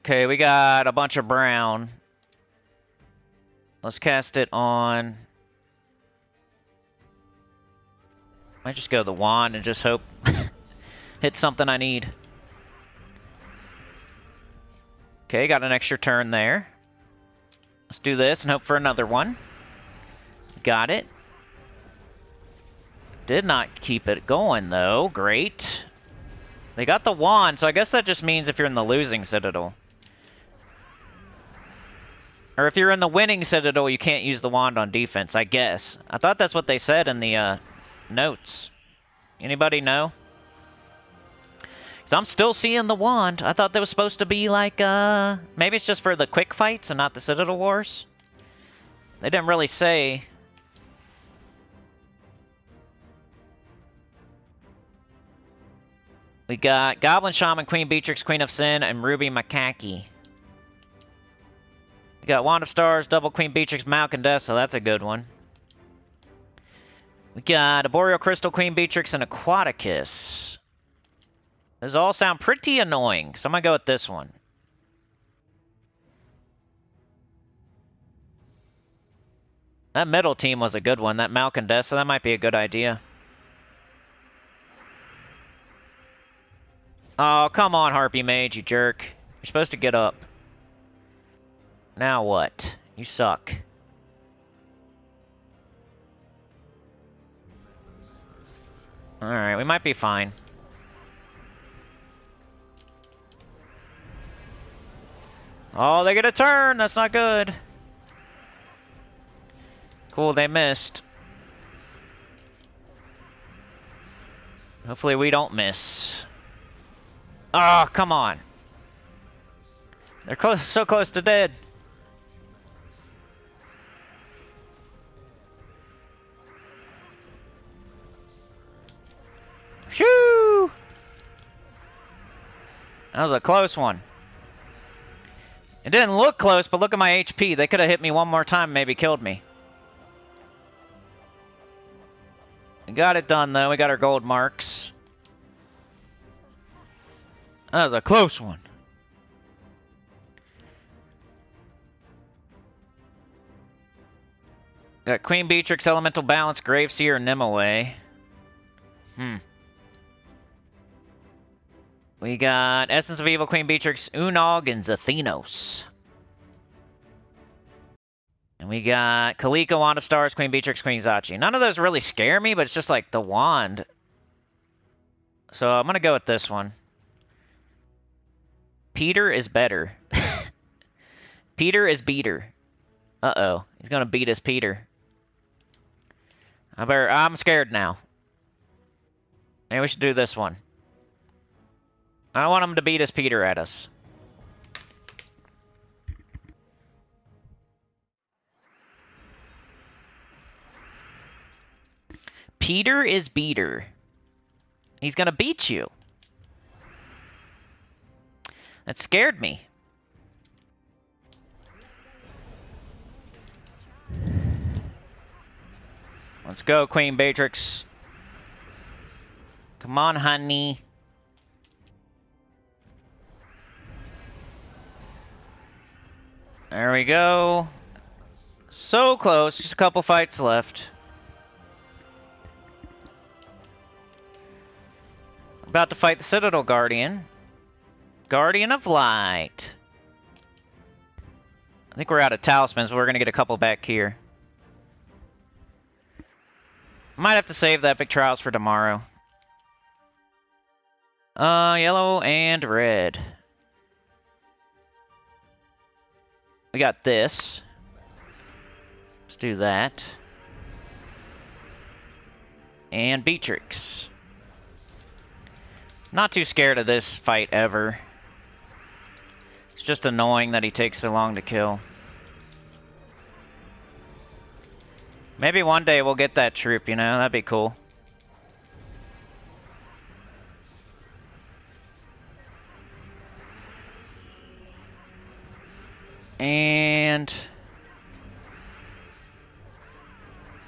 Okay, we got a bunch of brown. Let's cast it on... Might just go the wand and just hope hit something I need. Okay, got an extra turn there. Let's do this and hope for another one. Got it. Did not keep it going, though. Great. They got the wand, so I guess that just means if you're in the losing Citadel. Or if you're in the winning Citadel, you can't use the wand on defense, I guess. I thought that's what they said in the notes. Anybody know? Because I'm still seeing the wand. I thought that was supposed to be like, maybe it's just for the quick fights and not the Citadel Wars. They didn't really say. We got Goblin Shaman, Queen Beatrix, Queen of Sin, and Ruby Macaque. We got Wand of Stars, Double Queen Beatrix, Malcandessa. That's a good one. We got a Boreal Crystal, Queen Beatrix, and Aquaticus. Those all sound pretty annoying, so I'm gonna go with this one. That middle team was a good one. That Malcandessa, that might be a good idea. Oh, come on, Harpy Mage, you jerk. You're supposed to get up. Now what? You suck. Alright, we might be fine. Oh, they get a turn! That's not good. Cool, they missed. Hopefully we don't miss. Oh, come on. They're close, so close to dead. Shoo! That was a close one. It didn't look close, but look at my HP. They could have hit me one more time and maybe killed me. We got it done, though. We got our gold marks. That was a close one. Got Queen Beatrix, Elemental Balance, Graveseer, and Nimue. We got Essence of Evil, Queen Beatrix, Unog, and Zathenos. And we got Kaliko, Wand of Stars, Queen Beatrix, Queen Zachi. None of those really scare me, but it's just like the wand. So I'm going to go with this one. Peter is better. Peter is beater. Uh-oh. He's going to beat us, Peter. I'm scared now. Maybe we should do this one. I don't want him to beat us, Peter, at us. Peter is beater. He's gonna beat you. That scared me. Let's go, Queen Beatrix. Come on, honey. There we go. So close. Just a couple fights left. About to fight the Citadel Guardian. Guardian of Light. I think we're out of talismans, but we're going to get a couple back here. Might have to save the Epic Trials for tomorrow. Yellow and red. We got this. Let's do that. And Beatrix. Not too scared of this fight ever. It's just annoying that he takes so long to kill. Maybe one day we'll get that troop, you know? That'd be cool. And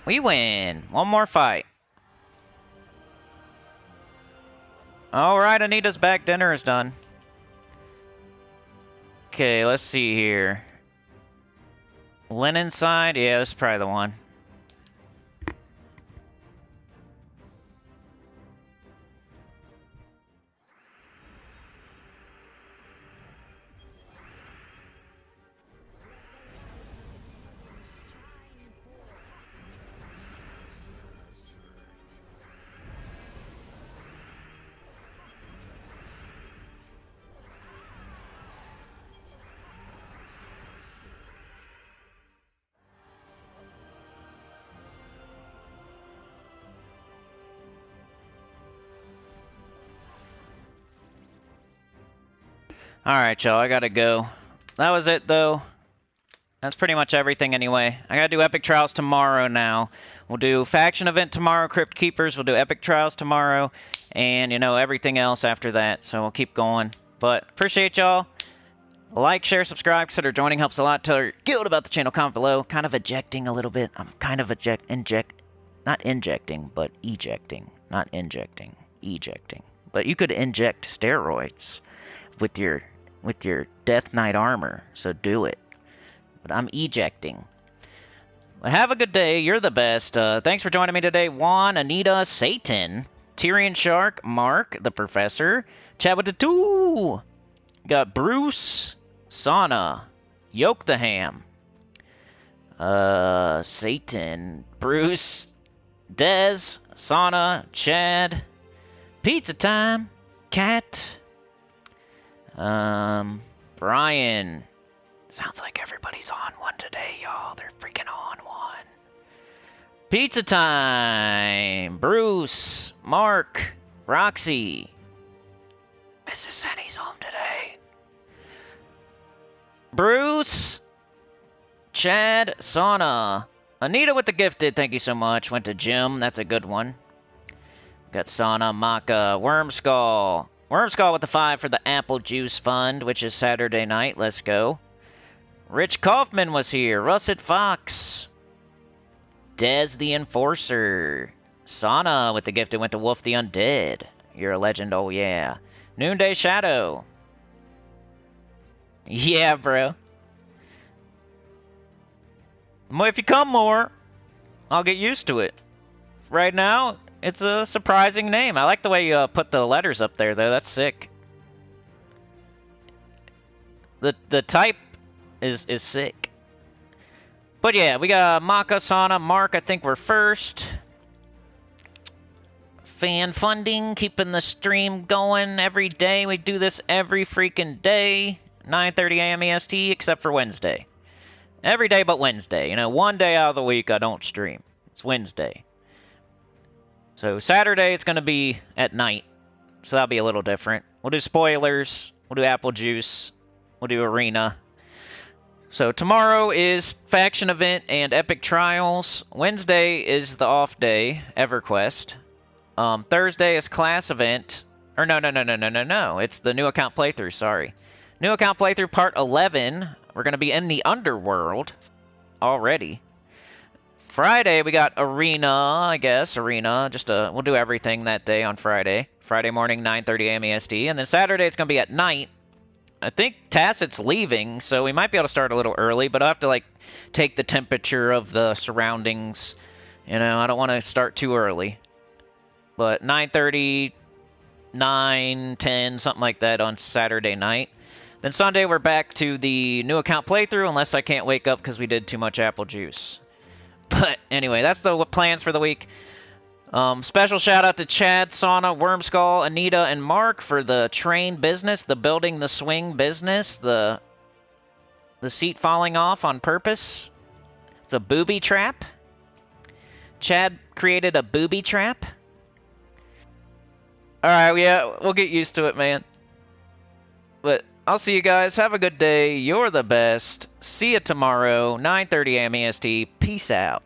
we win. One more fight. Alright, Anita's back. Dinner is done. Okay, let's see here. Linen side? Yeah, this is probably the one. Alright, y'all, I gotta go. That was it, though. That's pretty much everything anyway. I gotta do Epic Trials tomorrow now. We'll do Faction Event tomorrow, Crypt Keepers. We'll do Epic Trials tomorrow. And, you know, everything else after that. So we'll keep going. But appreciate y'all. Like, share, subscribe, consider joining. Helps a lot. Tell your guild about the channel. Comment below. Kind of ejecting a little bit. I'm kind of not injecting, but ejecting. Not injecting. Ejecting. But you could inject steroids with your Death Knight armor. So do it. But I'm ejecting. But have a good day. You're the best. Thanks for joining me today. Juan, Anita, Satan, Tyrion Shark, Mark, the Professor, Chad with the 2. Got Bruce, Sauna, Yoke the Ham, Satan, Bruce, Dez, Sauna, Chad, Pizza Time, Cat, Brian. Sounds like everybody's on one today, y'all. They're freaking on one. Pizza Time, Bruce, Mark, Roxy. Mrs. Henny's home today. Bruce, Chad, Sauna, Anita with the gifted. Thank you so much. Went to gym. That's a good one. Got Sauna, Maka, Wormskull. Wormskull with the 5 for the Apple Juice Fund, which is Saturday night. Let's go. Rich Kaufman was here. Russet Fox. Dez the Enforcer. Sauna with the gifted went to Wolf the Undead. You're a legend, oh yeah. Noonday Shadow. Yeah, bro. If you come more, I'll get used to it. Right now, it's a surprising name. I like the way you put the letters up there, though. That's sick. The type is sick. But yeah, we got Maka, Sauna, Mark. I think we're first. Fan funding, keeping the stream going every day. We do this every freaking day. 9:30 a.m. EST, except for Wednesday. Every day but Wednesday. You know, one day out of the week I don't stream. It's Wednesday. So Saturday it's going to be at night. So that'll be a little different. We'll do spoilers. We'll do Apple Juice. We'll do Arena. So tomorrow is Faction Event and Epic Trials. Wednesday is the off day, EverQuest. Thursday is Class Event. Or no. It's the new account playthrough, sorry. New account playthrough part 11. We're going to be in the Underworld already. Friday, we got Arena, I guess. Arena. We'll do everything that day on Friday. Friday morning, 9:30 a.m. EST. And then Saturday, it's going to be at night. I think Tacit's leaving, so we might be able to start a little early, but I'll have to, like, take the temperature of the surroundings. You know, I don't want to start too early. But 9:30, 9, 10, something like that on Saturday night. Then Sunday, we're back to the new account playthrough, unless I can't wake up because we did too much apple juice. But anyway, that's the plans for the week. Special shout out to Chad, Sauna, Wormskull, Anita, and Mark for the train business, the building the swing business, the seat falling off on purpose. It's a booby trap. Chad created a booby trap. Alright, yeah, we'll get used to it, man. But I'll see you guys. Have a good day. You're the best. See you tomorrow, 9:30 a.m. EST. Peace out.